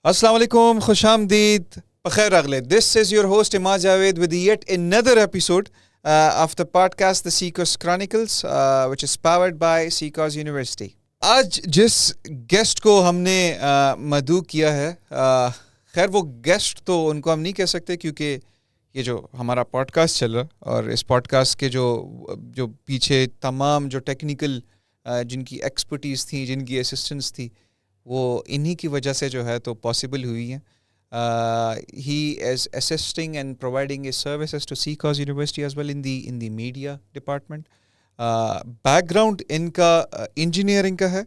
السلام علیکم, خوش آمدید, بخیر اغلے. This is your host Imad Javed with yet another episode of the podcast The Seekers Chronicles, which is powered by Seekers University. آج جس guest کو ہم نے مدعو کیا ہے, خیر وہ گیسٹ تو ان کو ہم نہیں کہہ سکتے کیونکہ یہ جو ہمارا پوڈ کاسٹ چل رہا, اور اس پوڈ کاسٹ کے جو پیچھے تمام جو ٹیکنیکل جن کی ایکسپرٹیز تھیں, جن کی اسسٹنس تھی, وہ انہی کی وجہ سے جو ہے تو پاسبل ہوئی ہیں. He is assisting and providing a services to seekers university as well in the media department. Background ان کا انجینئرنگ کا ہے.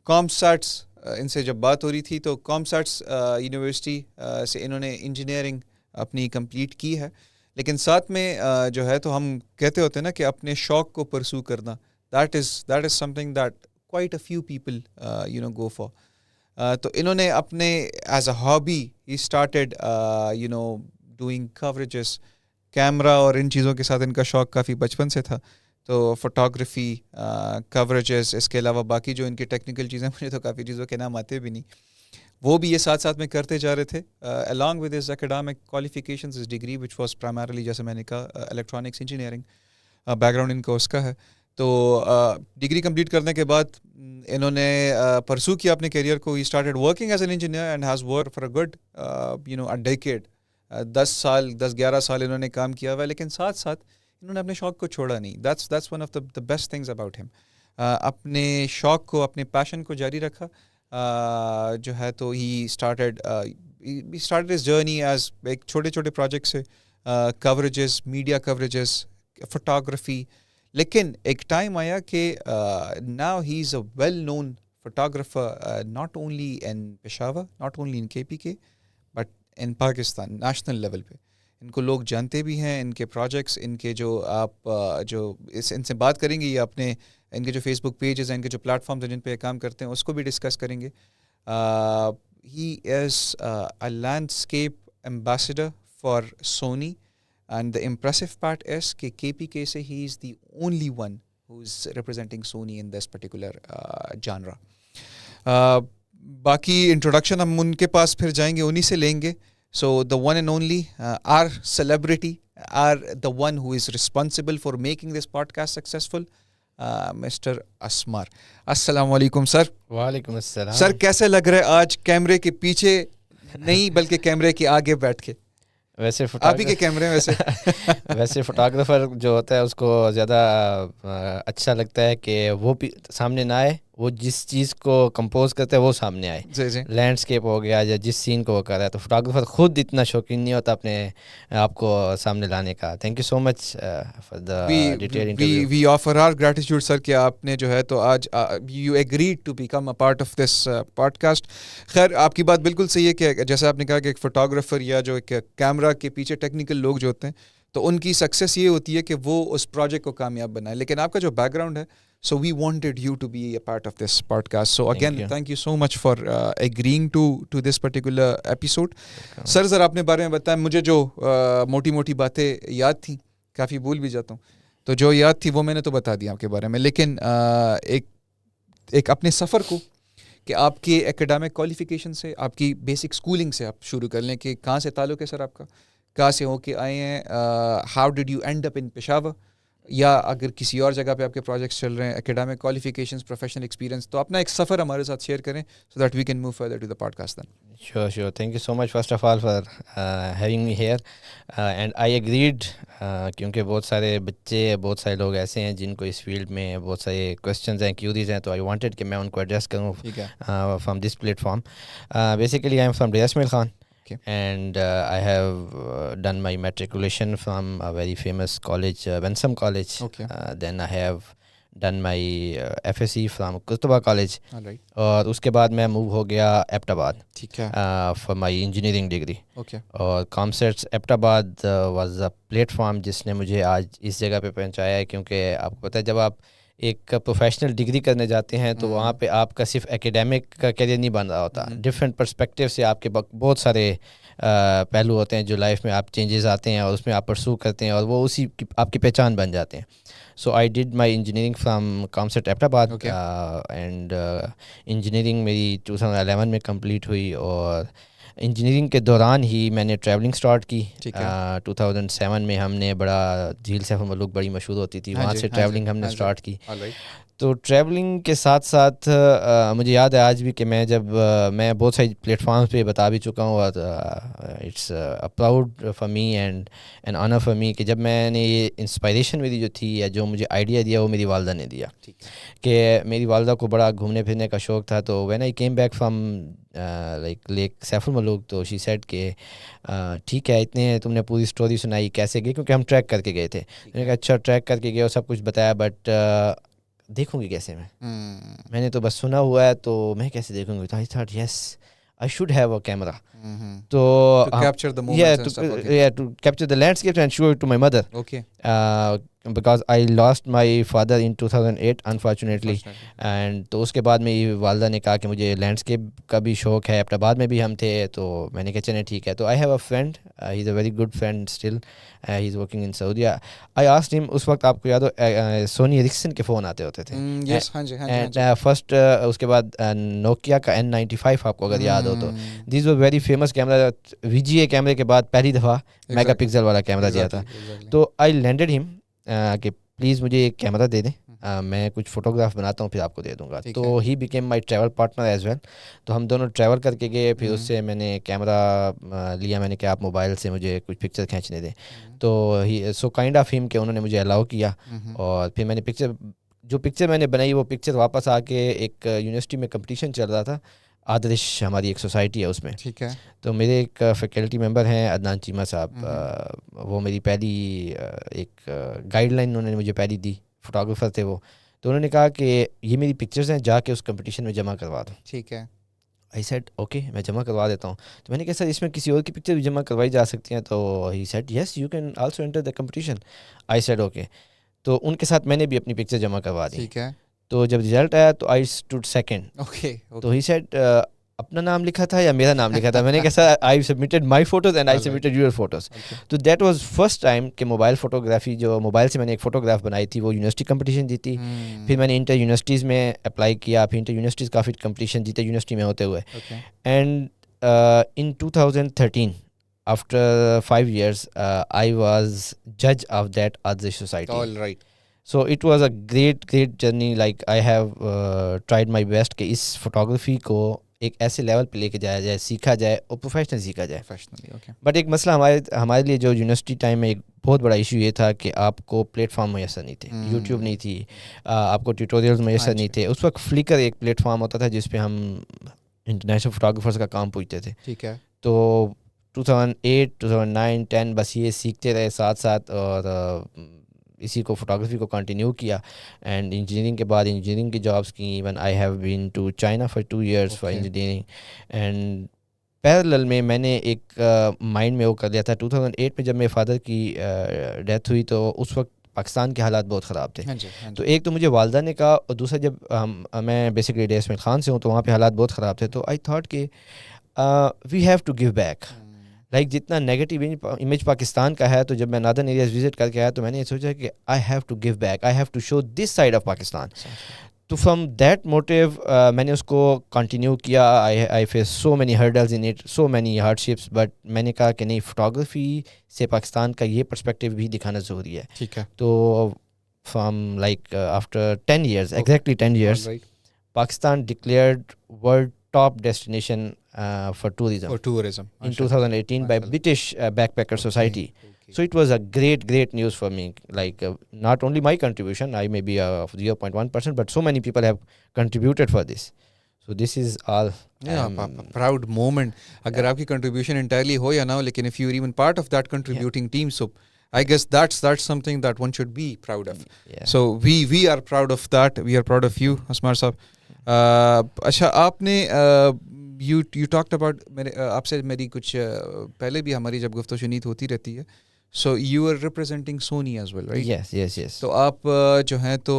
کام سیٹس ان سے جب بات ہو رہی تھی تو کام سیٹس یونیورسٹی سے انہوں نے انجینئرنگ اپنی کمپلیٹ کی ہے, لیکن ساتھ میں جو ہے تو ہم کہتے ہوتے ہیں نا کہ اپنے شوق کو پرسو کرنا, that is some thing that quite a few people go for. تو انہوں نے اپنے as a hobby he started doing coverages, camera اور ان چیزوں کے ساتھ ان کا شوق کافی بچپن سے تھا. تو فوٹوگرافی, کوریجز, اس کے علاوہ باقی جو ان کی ٹیکنیکل چیزیں, مجھے تو کافی چیزوں کے نام آتے بھی نہیں, وہ بھی یہ ساتھ ساتھ میں کرتے جا رہے تھے. along with his academic qualifications, his degree which was primarily, جیسے میں نے کہا, electronics engineering, بیک گراؤنڈ ان کا اس کا ہے. تو ڈگری کمپلیٹ کرنے کے بعد انہوں نے پرسو کیا اپنے کیریئر کو. He started working as an engineer and has work for a good a decade. 10-11 سال انہوں نے کام کیا ہوا ہے, لیکن ساتھ ساتھ انہوں نے اپنے شوق کو چھوڑا نہیں. That's one of the best things about ہم. اپنے شوق کو, اپنے پیشن کو جاری رکھا جو ہے تو he started his journey as ایک چھوٹے چھوٹے پروجیکٹ سے, کوریجز, میڈیا کوریجز, فوٹوگرافی. لیکن ایک ٹائم آیا کہ now he is a well known photographer, not only in Peshawar, not only in KPK, but in Pakistan national level پہ. ان کو لوگ جانتے بھی ہیں, ان کے پروجیکٹس, ان کے جو آپ جو ان سے بات کریں گے, یا اپنے ان کے جو فیس بک پیجز ہیں, ان کے جو پلیٹ فارمز ہیں جن پہ کام کرتے ہیں, اس کو بھی ڈسکس کریں گے. He is a landscape ambassador for Sony. And the impressive part is کہ KPK سے he is the only one who is representing Sony in this particular genre. باقی انٹروڈکشن ہم ان کے پاس پھر جائیں گے, انہی سے لیں گے. So the one and only our celebrity, the one who is responsible for making this podcast successful, Mr. Asmar. السلام علیکم سر. وعلیکم السلام. سر کیسے لگ رہا ہے آج کیمرے کے پیچھے نہیں بلکہ کیمرے کے آگے بیٹھ کے؟ ویسے آپ ہی کے کیمرے ویسے فوٹوگرافر جو ہوتا ہے اس کو زیادہ اچھا لگتا ہے کہ وہ سامنے نہ آئے, وہ جس چیز کو کمپوز کرتا ہے وہ سامنے آئے. جی لینڈسکیپ ہو گیا یا جس سین کو وہ کر رہا ہے, تو فوٹوگرافر خود اتنا شوقین نہیں ہوتا اپنے آپ کو سامنے لانے کا. Thank you so much for the detail interview. We offer our gratitude sir کہ آپ نے جو ہے تو آج you agreed to become a part of this podcast. خیر آپ کی بات بالکل صحیح ہے کہ جیسے آپ نے کہا کہ ایک فوٹوگرافر یا جو ایک کیمرہ کے پیچھے ٹیکنیکل لوگ جو ہوتے ہیں تو ان کی سکسیس یہ ہوتی ہے کہ وہ اس پروجیکٹ کو کامیاب بنائیں. لیکن آپ کا جو بیک گراؤنڈ ہے, so we wanted you to be a part of this podcast. So again, thank you so much for agreeing to this particular episode. Sir, ذرا اپنے بارے میں بتائیں. مجھے جو موٹی موٹی باتیں یاد تھیں, کافی بھول بھی جاتا ہوں, تو جو یاد تھی وہ میں نے تو بتا دیا آپ کے بارے میں. لیکن ایک اپنے سفر کو, کہ آپ کے ایکیڈیمک کوالیفیکیشن سے, آپ کی بیسک اسکولنگ سے آپ شروع کر لیں کہ کہاں سے تعلق ہے سر آپ کا, کہاں سے ہو کے آئے ہیں, ہاؤ ڈڈ یو اینڈ اپ ان پشاور, یا اگر کسی اور جگہ پہ آپ کے پروجیکٹس چل رہے ہیں, ایکیڈیمک کوالیفیکیشنز, پروفیشنل ایکسپیرینس, تو اپنا ایک سفر ہمارے ساتھ شیئر کریں so that we can move further to the podcast then. Sure. Thank you so much first of all for having me here. And I agreed کیونکہ بہت سارے بچے, بہت سارے لوگ ایسے ہیں جن کو اس فیلڈ میں بہت سارے کویسچنز ہیں, کیوریز ہیں, تو I wanted کہ میں ان کو ایڈریس کروں from this platform. Basically I am from Riyas Mail Khan. Okay. And I have done my matriculation from a very famous college, Bensam College. Okay. Then I have done my FSc from Kurtuba College. All right. اور اس کے بعد میں move ہو گیا Abbott آباد. ٹھیک ہے. for my engineering degree. Okay. اور COMSATS Abbott آباد واز اے پلیٹ فارم جس نے مجھے آج اس جگہ پہ پہنچایا ہے, کیونکہ آپ کو پتہ ہے جب آپ ایک پروفیشنل ڈگری کرنے جاتے ہیں تو وہاں پہ آپ کا صرف ایکیڈیمک کا کیریئر نہیں بن رہا ہوتا, ڈفرینٹ پرسپیکٹیو سے آپ کے بہت سارے پہلو ہوتے ہیں جو لائف میں آپ چینجز آتے ہیں اور اس میں آپ پرسو کرتے ہیں اور وہ اسی آپ کی پہچان بن جاتے ہیں. سو آئی ڈڈ مائی انجینئرنگ فرام کامسیٹ ایبٹ آباد اینڈ انجینئرنگ میری 2011 میں کمپلیٹ ہوئی, اور انجینئرنگ کے دوران ہی میں نے ٹریولنگ اسٹارٹ کی. 2007 میں ہم نے بڑا جھیل سیف الملوک بڑی مشہور ہوتی تھی, وہاں سے ٹریولنگ ہم نے اسٹارٹ کی. تو ٹریولنگ کے ساتھ ساتھ مجھے یاد ہے آج بھی کہ میں جب میں بہت ساری پلیٹ فارمس پہ بتا بھی چکا ہوں, اور it's proud for me and an honour for me کہ جب میں نے یہ انسپائریشن میری جو تھی یا جو مجھے آئیڈیا دیا وہ میری والدہ نے دیا. کہ میری والدہ کو بڑا گھومنے پھرنے کا شوق تھا, تو when I came back from like Lake Saif ul-Muluk, تو شی سیڈ کہ ٹھیک ہے اتنے تم نے پوری اسٹوری سنائی کیسے گئی, کیونکہ ہم ٹریک کر کے گئے تھے. میں نے کہا اچھا ٹریک کر کے گئے اور سب کچھ بتایا, بٹ دیکھوں گی کیسے میں نے تو بس سنا ہوا ہے تو میں کیسے دیکھوں گی. تو I thought yes I should have a camera. So to capture the moments and stuff. Yeah, to capture the landscape and show it to my mother. Okay. Because I lost my father in 2008 unfortunately. And تو اس کے بعد میری والدہ نے کہا کہ مجھے لینڈسکیپ کا بھی شوق ہے, ایبٹ آباد میں بھی ہم تھے, تو میں نے کہا چلیں ٹھیک ہے. تو I have a friend, he is a very good friend still, he is working in Saudi. I asked him, اس وقت آپ کو یاد ہو سونی ایرکسن کے فون آتے ہوتے تھے. Yes, ہاں جی. And first اس کے بعد نوکیا کا N95 آپ کو اگر یاد ہو تو these were very famous camera. VGA کیمرے کے بعد پہلی دفعہ میگا پکسل والا کیمرہ دیا تھا. تو I landed him کہ پلیز مجھے ایک کیمرہ دے دیں, میں کچھ فوٹوگراف بناتا ہوں پھر آپ کو دے دوں گا. تو he became my travel partner as well. تو ہم دونوں ٹریول کر کے گئے, پھر اس سے میں نے کیمرہ لیا, میں نے کہا آپ موبائل سے مجھے کچھ پکچر کھینچنے دیں. تو ہی سو کائنڈ آف ہم کہ انہوں نے مجھے الاؤ کیا, اور پھر میں نے جو پکچر میں نے بنائی وہ پکچر واپس آ کے ایک یونیورسٹی میں کمپٹیشن چل رہا تھا, آدرش ہماری ایک سوسائٹی ہے اس میں. ٹھیک ہے. تو میرے ایک فیکلٹی ممبر ہیں عدنان چیمہ صاحب, وہ میری پہلی ایک گائیڈ لائن انہوں نے مجھے پہلی دی, فوٹوگرافر تھے وہ. تو انہوں نے کہا کہ یہ میری پکچرز ہیں, جا کے اس کمپٹیشن میں جمع کروا دو. ٹھیک ہے. آئی سیڈ اوکے میں جمع کروا دیتا ہوں. تو میں نے کہا سر اس میں کسی اور کی پکچر بھی جمع کروائی جا سکتی ہیں. تو he said yes you can also enter the competition. I said okay. تو ان کے ساتھ میں نے بھی اپنی پکچر جمع کروا دی. ٹھیک ہے. تو جب رزلٹ آیا تو آئی اسٹوڈ سیکنڈ. اوکے. تو ہی سیڈ اپنا نام لکھا تھا یا میرا نام لکھا تھا. میں نے کہا sir I submitted my photos and I submitted your photos. تو دیٹ واز فرسٹ ٹائم کہ موبائل فوٹوگرافی, جو موبائل سے میں نے ایک فوٹوگراف بنائی تھی وہ یونیورسٹی کمپٹیشن جیتی. پھر میں نے انٹر یونیورسٹیز میں اپلائی کیا, پھر انٹر یونیورسٹیز کافی کمپٹیشن جیتے یونیورسٹی میں ہوتے ہوئے. And in 2013 after 5 years I was judge of that Adarsh society. All right. So it was a great journey. Like I have tried my best کہ اس photography کو ایک ایسے لیول پہ لے کے جایا جائے, سیکھا جائے اور پروفیشنل سیکھا جائے. بٹ ایک مسئلہ ہمارے لیے جو یونیورسٹی ٹائم میں ایک بہت بڑا ایشو یہ تھا کہ آپ کو پلیٹ فارم میسر نہیں تھے, یوٹیوب نہیں تھی, آپ کو ٹیوٹوریلز میسر نہیں تھے. اس وقت فلیکر ایک پلیٹ فارم ہوتا تھا جس پہ ہم انٹرنیشنل فوٹوگرافرز کا کام پوچھتے تھے. ٹھیک ہے. تو 2008 2009 10 بس یہ سیکھتے رہے ساتھ ساتھ, اور اسی کو فوٹوگرافی کو کنٹینیو کیا. اینڈ انجینئرنگ کے بعد انجینئرنگ کی جابس کی. Even I have been to China for 2 years for engineering. And parallel میں میں نے ایک مائنڈ میں وہ کر لیا تھا 2008 میں جب میرے فادر کی ڈیتھ ہوئی تو اس وقت پاکستان کے حالات بہت خراب تھے. تو ایک تو مجھے والدہ نے کہا, اور دوسرا جب میں بیسکلی ڈے اسماعیل خان سے ہوں تو وہاں پہ حالات بہت خراب تھے. تو آئی تھاٹ کہ we have to give back. Like جتنا نیگیٹیو امیج پاکستان کا ہے, تو جب میں نادرن ایریاز وزٹ کر کے آیا تو میں نے یہ سوچا کہ I have to give back, I have to show this side of Pakistan. تو فرام دیٹ موٹیو میں نے اس کو کنٹینیو کیا. I face so many hurdles in it, so many hardships, but میں نے کہا کہ نہیں, فوٹوگرافی سے پاکستان کا یہ پرسپیکٹیو بھی دکھانا ضروری ہے. ٹھیک ہے. تو from like after 10 years, exactly 10 years, Pakistan declared world top destination for tourism in 2018 by British Backpacker Society. So it was a great news for me. Like not only my contribution, I may be 0.1%, but so many people have contributed for this. So this is all. Yeah, proud moment. Agar aapki contribution entirely ho ya na ho, lekin if you are even part of that contributing team, so I guess that's something that one should be proud of. Yeah. So we are proud of that. We are proud of you, Asmar sahab. اچھا آپ نے you talked about, آپ سے میری کچھ پہلے بھی ہماری جب گفتگو شنید ہوتی رہتی ہے. So you are representing Sony as well, right? Yes. تو آپ جو ہیں تو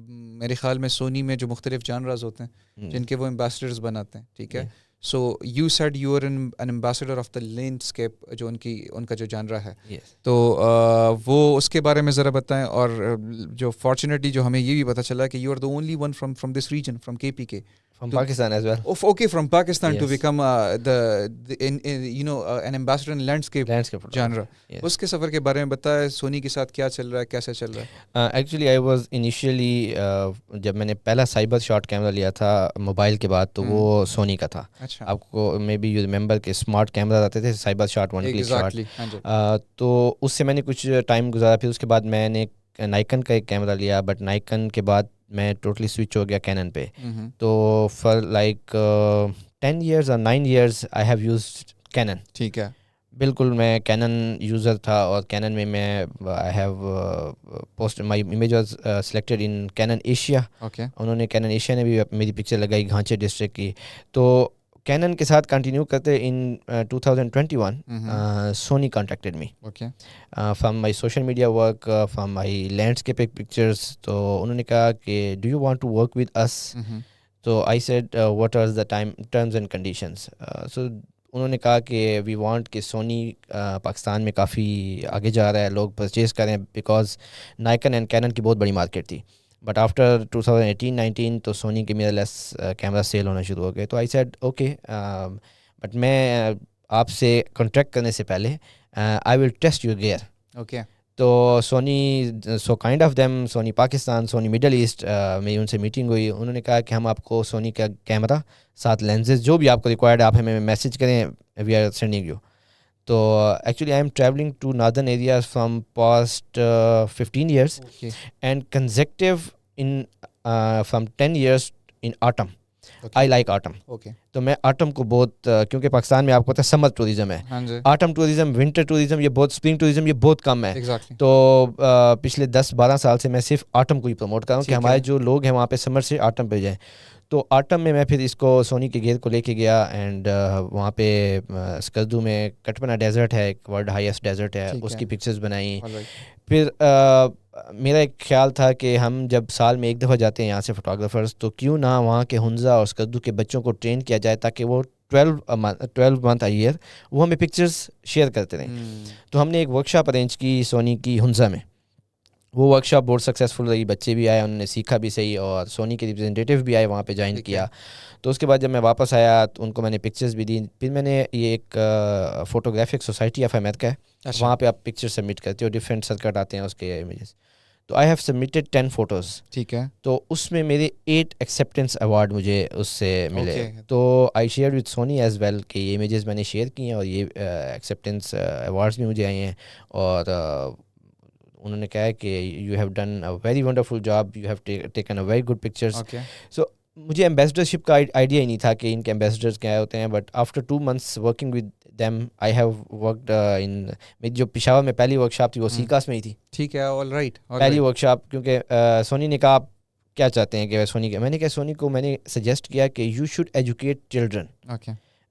میرے خیال میں سونی میں جو مختلف جانراز ہوتے ہیں جن کے وہ ایمبیسڈرز بناتے ہیں, ٹھیک ہے. So you said you were an ambassador of the landscape, جو ان کا جو جانرا ہے. تو وہ اس کے بارے میں ذرا بتائیں. اور جو فارچونیٹلی جو ہمیں یہ بھی پتہ چلا کہ you are the only one from this region, from KPK. From Pakistan as well. Okay, from Pakistan Yes. to become an ambassador in landscape genre. Yes. اس کے سفر کے بارے میں بتائیں. سونی کے ساتھ کیا چل رہا ہے, کیسے چل رہا ہے؟ ایکچولی آئی واز انیشیلی جب میں نے پہلا سائبر شاٹ کیمرہ لیا تھا موبائل کے بعد تو وہ سونی کا تھا. اچھا. آپ کو مے بی یو ریمبر کہ اسمارٹ کیمرہ آتے تھے, cyber shot, one click shot. تو اس سے میں نے کچھ ٹائم گزارا. پھر اس کے بعد میں نے نائکن کا ایک کیمرہ لیا, بٹ نائکن کے بعد میں ٹوٹلی سوئچ ہو گیا کینن پہ. تو for like 10 years or 9 years I have used Canon. ٹھیک ہے. بالکل میں کینن یوزر تھا, اور کینن میں I have post my image was selected in Canon Asia. Okay. انہوں نے کینن ایشیا نے بھی میری پکچر لگائی گھانچے ڈسٹرکٹ کی. تو کینن کے ساتھ کنٹینیو کرتے in 2021 Sony contacted me from my social media work, from my landscape pictures. تو انہوں نے کہا کہ do you want to work with us. تو I said what are the terms and conditions. So انہوں نے کہا کہ وی وانٹ کہ سونی پاکستان میں کافی آگے جا رہا ہے, لوگ پرچیز کریں, بیکاز نائکن اینڈ کینن کی بہت بڑی مارکیٹ تھی. بٹ آفٹر 2018-19 تو سونی کے میرا لیس کیمرہ سیل ہونا شروع ہو گئے. تو آئی سیڈ اوکے, بٹ میں آپ سے کانٹیکٹ کرنے سے پہلے I will test your gear. Okay. تو Sony so kind of them, Sony Pakistan, Sony Middle East, میری ان سے میٹنگ ہوئی. انہوں نے کہا کہ ہم آپ کو سونی کا کیمرہ ساتھ لینزز جو بھی آپ کو ریکوائرڈ آپ ہمیں میسیج کریں, وی آر سینڈنگ یو. تو actually I am travelling to northern areas from past 15 years and consecutive in from 10 years in autumn. I like autumn. تو میں آٹم کو بہت, کیونکہ پاکستان میں آپ کو پتہ ہے سمر ٹوریزم ہے, آٹم ٹوریزم, ونٹر ٹوریزم, یہ بہت, اسپرنگ ٹوریزم یہ بہت کم ہے. تو پچھلے 10-12 سال سے میں صرف آٹم کو ہی پروموٹ کر رہا ہوں کہ ہمارے جو لوگ ہیں وہاں پہ سمر سے آٹم پہ جائیں. تو آٹم میں پھر اس کو سونی کے گیئر کو لے کے گیا, اینڈ وہاں پہ اسکردو میں کٹپنا ڈیزرٹ ہے, ایک ورلڈ ہائیسٹ ڈیزرٹ ہے, اس کی پکچرز بنائیں. پھر میرا ایک خیال تھا کہ ہم جب سال میں ایک دفعہ جاتے ہیں یہاں سے فوٹوگرافرز, تو کیوں نہ وہاں کے ہنزا اور اسکردو کے بچوں کو ٹرین کیا جائے تاکہ وہ 12 month a year وہ ہمیں پکچرز شیئر کرتے رہیں. تو ہم نے ایک ورک شاپ ارینج کی سونی کی ہنزا میں. وہ ورک شاپ بہت سکسیزفل رہی, بچے بھی آئے, انہوں نے سیکھا بھی صحیح, اور سونی کے ریپرزنٹیٹیو بھی آئے وہاں پہ جوائن کیا. تو اس کے بعد جب میں واپس آیا تو ان کو میں نے پکچرز بھی دی. پھر میں نے یہ ایک فوٹوگرافک سوسائٹی آف امیرکا ہے, وہاں پہ آپ پکچر سبمٹ کرتے ہو, ڈفرینٹ سرکٹ آتے ہیں اس کے امیجز. تو آئی ہیو سبمٹیڈ 10 photos. ٹھیک ہے. تو اس میں میرے 8 ایکسیپٹنس ایوارڈ مجھے اس سے ملے. تو I share with Sony as well کہ یہ امیجز میں نے شیئر کی ہیں, اور یہ ایکسیپٹنس ایوارڈس بھی مجھے آئے ہیں. اور انہوں نے کہا ہے کہ you have done a very wonderful job, you have taken a very good pictures. So مجھے ایمبیسڈرشپ کا آئیڈیا ہی نہیں تھا کہ ان کے ایمبیسڈرز کیا ہوتے ہیں. But after 2 months working with them I have worked in, میری جو پشاور میں پہلی ورک شاپ تھی وہ سیکاس میں ہی تھی. ٹھیک ہے. All right. پہلی ورک شاپ, کیونکہ سونی نے کہا آپ کیا چاہتے ہیں کہ سونی کے, میں نے کہا سونی کو میں نے سجیسٹ کیا کہ you should educate children.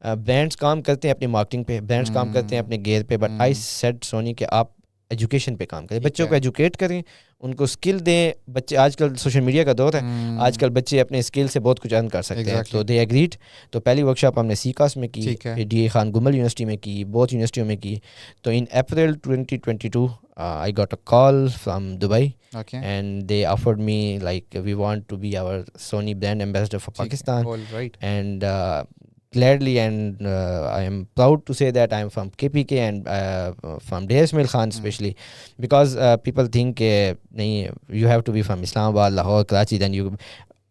Brands کام کرتے ہیں اپنی مارکیٹنگ پہ, برانڈس کام کرتے ہیں اپنے گیئر پہ, بٹ آئی سیڈ سونی کہ آپ ایجوکیشن پہ کام کریں, بچوں کو ایجوکیٹ کریں, ان کو اسکل دیں. بچے آج کل سوشل میڈیا کا دور ہے, آج کل بچے اپنے اسکل سے بہت کچھ ارن کر سکتے ہیں. تو دے ایگریڈ. تو پہلی ورک شاپ ہم نے سیکاس میں کی, ڈی اے خان گمل یونیورسٹی میں کی, بہت یونیورسٹیوں میں کی. تو in April 2022 I got a call from Dubai, and they offered me like we want to be our Sony brand ambassador for Pakistan. All right. And gladly, and I am proud to say that I am from KPK and from Ismail Khan especially, because people think you have to be from Islamabad, Lahore, Karachi, then you,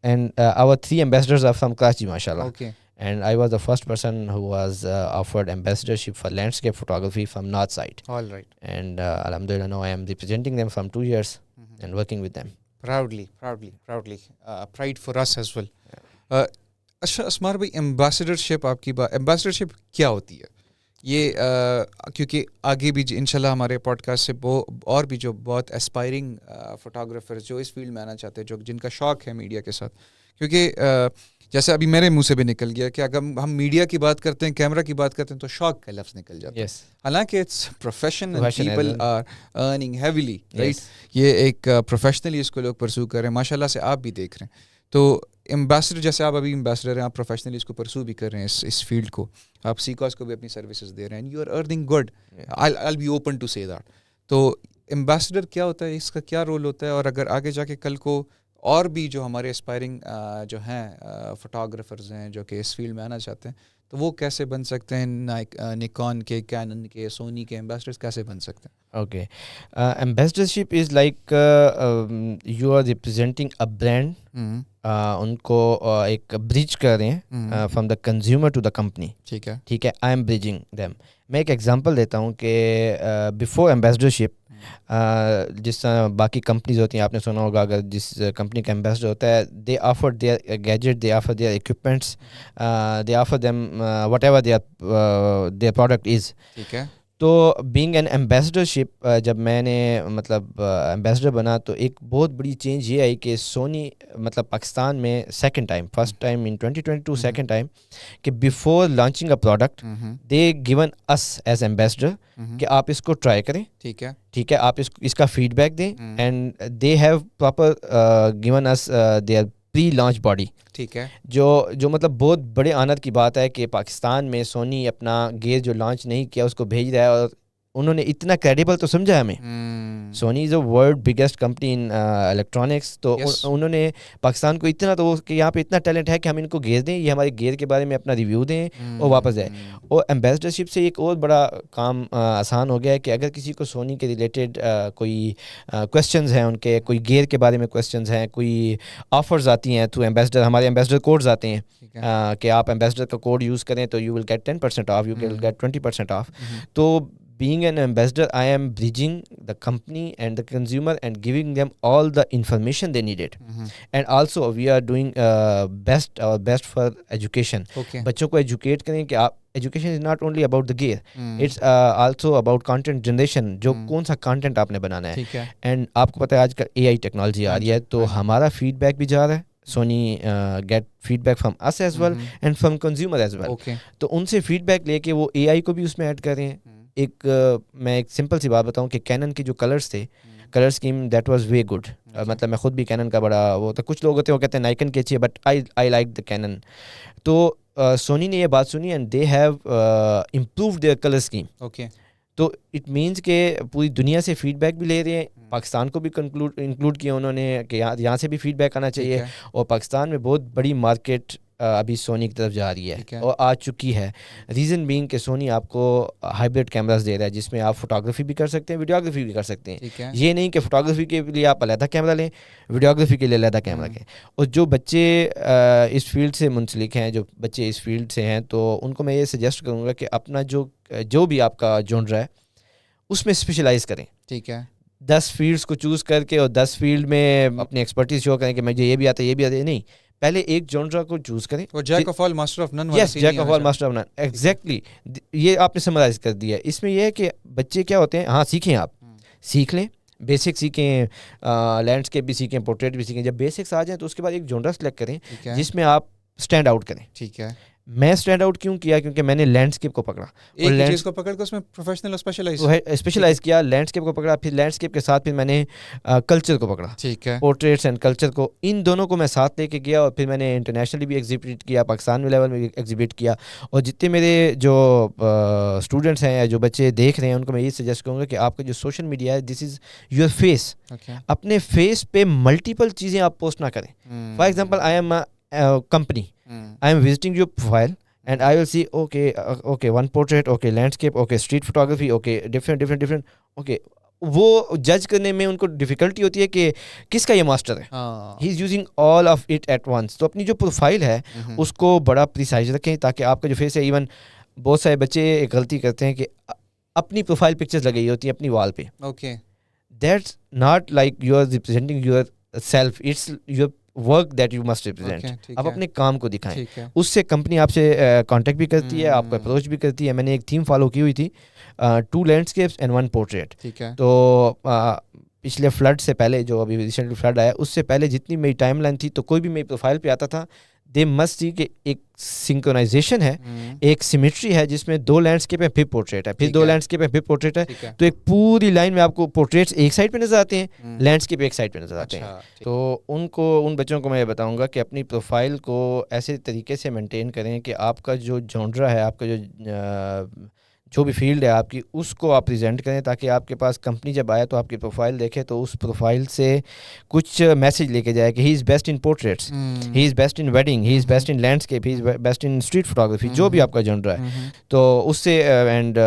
and our 3 ambassadors are from Karachi, mashallah. Okay. And I was the first person who was offered ambassadorship for landscape photography from north side. All right. And alhamdulillah, now I am representing them from 2 years and working with them. Proudly. Pride for us as well. اچھا اسمار بھائی, ایمبیسڈرشپ آپ کی بات, ایمبیسڈرشپ کیا ہوتی ہے یہ؟ کیونکہ آگے بھی انشاءاللہ ہمارے پوڈ کاسٹ سے اور بھی جو بہت اسپائرنگ فوٹوگرافرز جو اس فیلڈ میں آنا چاہتے ہیں, جو جن کا شوق ہے میڈیا کے ساتھ, کیونکہ جیسے ابھی میرے منہ سے بھی نکل گیا کہ اگر ہم میڈیا کی بات کرتے ہیں, کیمرہ کی بات کرتے ہیں, تو شوق کا لفظ نکل جاتا ہے. حالانکہ it's profession and people are earning heavily, right. یہ ایک پروفیشنلی اس کو لوگ پرسو کر رہے ہیں, ماشاء اللہ سے آپ بھی دیکھ رہے ہیں. تو ایمبیسڈر جیسے آپ ابھی ایمبیسڈر ہیں, آپ پروفیشنلی اس کو پرسو بھی کر رہے ہیں اس فیلڈ کو, آپ سیکاس کو بھی اپنی سروسز دے رہے ہیں, you are earning good, I be open to say that. تو ایمبیسڈر کیا ہوتا ہے, اس کا کیا رول ہوتا ہے, اور اگر آگے جا کے کل کو اور بھی جو ہمارے اسپائرنگ جو ہیں فوٹوگرافرز ہیں جو کہ اس فیلڈ میں آنا چاہتے ہیں, تو وہ کیسے بن سکتے ہیں, نیکون کے, کینن کے, سونی کے ایمبیسڈرز کیسے بن سکتے ہیں؟ Okay, ambassadorship is like you are representing a brand, ان کو ایک برج کر رہے ہیں from the consumer to the company. ٹھیک ہے, ٹھیک ہے, آئی ایم بریجنگ دیم. میں ایک ایگزامپل دیتا ہوں کہ بیفور ایمبیسڈرشپ جس طرح باقی کمپنیز ہوتی ہیں, آپ نے سنا ہوگا اگر جس کمپنی کا ایمبیسڈر ہوتا ہے, they offer their gadget, they offer their equipments, they offer them whatever their product is. ٹھیک ہے. تو بینگ این ایمبیسڈرشپ جب میں نے مطلب ایمبیسڈر بنا تو ایک بہت بڑی چینج یہ آئی کہ سونی مطلب پاکستان میں second time, first time in 2022 second time کہ before launching a product they given us as ambassador کہ آپ اس کو ٹرائی کریں. ٹھیک ہے, ٹھیک ہے, آپ اس کا فیڈ بیک دیں, and they have proper given us their pre launch body. ٹھیک ہے, جو مطلب بہت بڑے آنت کی بات ہے کہ پاکستان میں سونی اپنا گیئر جو لانچ نہیں کیا اس کو بھیج رہا ہے, اور انہوں نے اتنا کریڈیبل تو سمجھا ہمیں. Sony is a world biggest company in electronics, تو انہوں نے پاکستان کو اتنا تو کہ یہاں پہ اتنا ٹیلنٹ ہے کہ ہم ان کو گیئر دیں, یہ ہمارے گیئر کے بارے میں اپنا ریویو دیں اور واپس جائیں. اور ایمبیسڈرشپ سے ایک اور بڑا کام آسان ہو گیا ہے کہ اگر کسی کو سونی کے ریلیٹڈ کوئی کویسچنز ہیں, ان کے کوئی گیئر کے بارے میں کویسچنز ہیں, کوئی آفرز آتی ہیں تھرو ایمبیسڈر, ہمارے ایمبیسڈر کوڈز آتے ہیں کہ آپ ایمبیسڈر کا کوڈ یوز کریں تو you will get 10% off, you will get 20% off. تو being an ambassador, I am bridging the company and the consumer and giving them all the information they needed. And also we are doing our best for education. بچوں کو educate کریں کہ آپ education is not only about the gear, it's also about content generation, جو کون سا content آپ نے بنانا ہے. And آپ کو پتہ ہے آج کل AI ٹیکنالوجی آ رہی ہے, تو ہمارا فیڈ بیک بھی جا رہا ہے. Sony get feedback from us as well and from consumer as well. تو ان سے فیڈ بیک لے کے وہ AI کو بھی اس میں ایڈ کر رہے ہیں. میں ایک سمپل سی بات بتاؤں کہ کینن کے جو کلرز تھے, colour scheme that was way good. مطلب میں خود بھی کینن کا بڑا وہ تھا, کچھ لوگ ہوتے ہیں وہ کہتے ہیں نائکن کی اچھی ہے, but I like the Canon. تو سونی نے یہ بات سنی and they have improved their colour scheme. تو اٹ مینس کہ پوری دنیا سے فیڈ بیک بھی لے رہے ہیں, پاکستان کو بھی انکلوڈ کیا انہوں نے کہ یہاں سے بھی فیڈ بیک آنا چاہیے. اور پاکستان میں بہت بڑی مارکیٹ ابھی سونی کی طرف جا رہی ہے اور آ چکی ہے. ریزن بینگ کہ سونی آپ کو ہائبرڈ کیمراز دے رہا ہے جس میں آپ فوٹوگرافی بھی کر سکتے ہیں, ویڈیوگرافی بھی کر سکتے ہیں. یہ نہیں کہ فوٹوگرافی کے لیے آپ علیحدہ کیمرہ لیں, ویڈیوگرافی کے لیے علیحدہ کیمرہ لیں. اور جو بچے اس فیلڈ سے منسلک ہیں, جو بچے اس فیلڈ سے ہیں, تو ان کو میں یہ سجیسٹ کروں گا کہ اپنا جو بھی آپ کا جونر ہے اس میں اسپیشلائز کریں. ٹھیک ہے, 10 فیلڈس کو چوز کر کے اور 10 فیلڈ میں اپنی ایکسپرٹیز شو کریں کہ مجھے یہ بھی آتا ہے یہ بھی آتا ہے. نہیں, پہلے ایک جونرا کو چوز کریں. Jack of all master of none. Yes, Jack of all master of none, exactly. یہ آپ نے سمرائز کر دیا. اس میں یہ ہے کہ بچے کیا ہوتے ہیں, ہاں سیکھیں, آپ سیکھ لیں, بیسک سیکھیں, لینڈسکیپ بھی سیکھیں, پورٹریٹ بھی سیکھیں. جب بیسکس آ جائیں تو اس کے بعد ایک جونرا سلیکٹ کریں جس میں آپ اسٹینڈ آؤٹ کریں. ٹھیک ہے, میں اسٹینڈ آؤٹ کیوں کیا, کیونکہ میں نے لینڈسکیپ کو پکڑا, ایک چیز کو پکڑ کے اس میں پروفیشنل اسپیشلائز کیا. لینڈسکیپ کو پکڑا, پھر لینڈسکیپ کے ساتھ پھر میں نے کلچر کو پکڑا. ٹھیک ہے, پورٹریٹس اینڈ کلچر کو, ان دونوں کو میں ساتھ لے کے گیا. اور پھر میں نے انٹرنیشنلی بھی ایگزیبٹ کیا, پاکستان میں لیول میں بھی ایگزیبٹ کیا. اور جتنے میرے جو اسٹوڈنٹس ہیں یا جو بچے دیکھ رہے ہیں ان کو میں یہ سجیسٹ کروں گا کہ آپ کا جو سوشل میڈیا ہے, دس از یور فیس. اپنے فیس پہ ملٹیپل چیزیں آپ پوسٹ نہ کریں. For example, I am company, I am visiting your profile and I will see okay one portrait, okay landscape, okay street photography, okay different okay. وہ جج کرنے میں ان کو ڈیفیکلٹی ہوتی ہے کہ کس کا یہ ماسٹر ہے. He is using all of it at once. تو اپنی جو پروفائل ہے اس کو بڑا پریسائز رکھیں تاکہ آپ کا جو فیس ہے, ایون بہت سارے بچے ایک غلطی کرتے ہیں کہ اپنی پروفائل پکچرز لگائی ہوتی ہیں اپنی وال پہ. Okay, that's not like you are representing yourself, it's your work that you must represent. آپ اپنے کام کو دکھائیں. اس سے کمپنی آپ سے کانٹیکٹ بھی کرتی ہے, آپ کو اپروچ بھی کرتی ہے. میں نے ایک تھیم فالو کی ہوئی تھی, 2 لینڈسکیپس اینڈ 1 پورٹریٹ. تو پچھلے فلڈ سے پہلے, جو ابھی ریسنٹلی فلڈ آیا, اس سے پہلے جتنی میری ٹائم لائن تھی, تو کوئی بھی میری پروفائل پہ آتا تھا, دے مسٹ سی کہ ایک سنکرونائزیشن ہے, ایک سیمیٹری ہے جس میں 2 لینڈسکیپ ہے پھر پورٹریٹ ہے, پھر 2 لینڈسکیپ ہے پھر پورٹریٹ ہے, تو ایک پوری لائن میں آپ کو پورٹریٹس ایک سائڈ پہ نظر آتے ہیں, لینڈسکیپ ایک سائڈ پہ نظر آتے ہیں. تو ان بچوں کو میں یہ بتاؤں گا کہ اپنی پروفائل کو ایسے طریقے سے مینٹین کریں کہ آپ کا جو جانرا ہے, آپ کا جو بھی فیلڈ ہے آپ کی, اس کو آپ پریزنٹ کریں تاکہ آپ کے پاس کمپنی جب آئے تو آپ کی پروفائل دیکھے تو اس پروفائل سے کچھ میسج لے کے جائے کہ he is best in portraits, he is best in wedding, he is best in landscape, he is best in street photography, جو بھی آپ کا جانرا ہے. تو اس سے اینڈ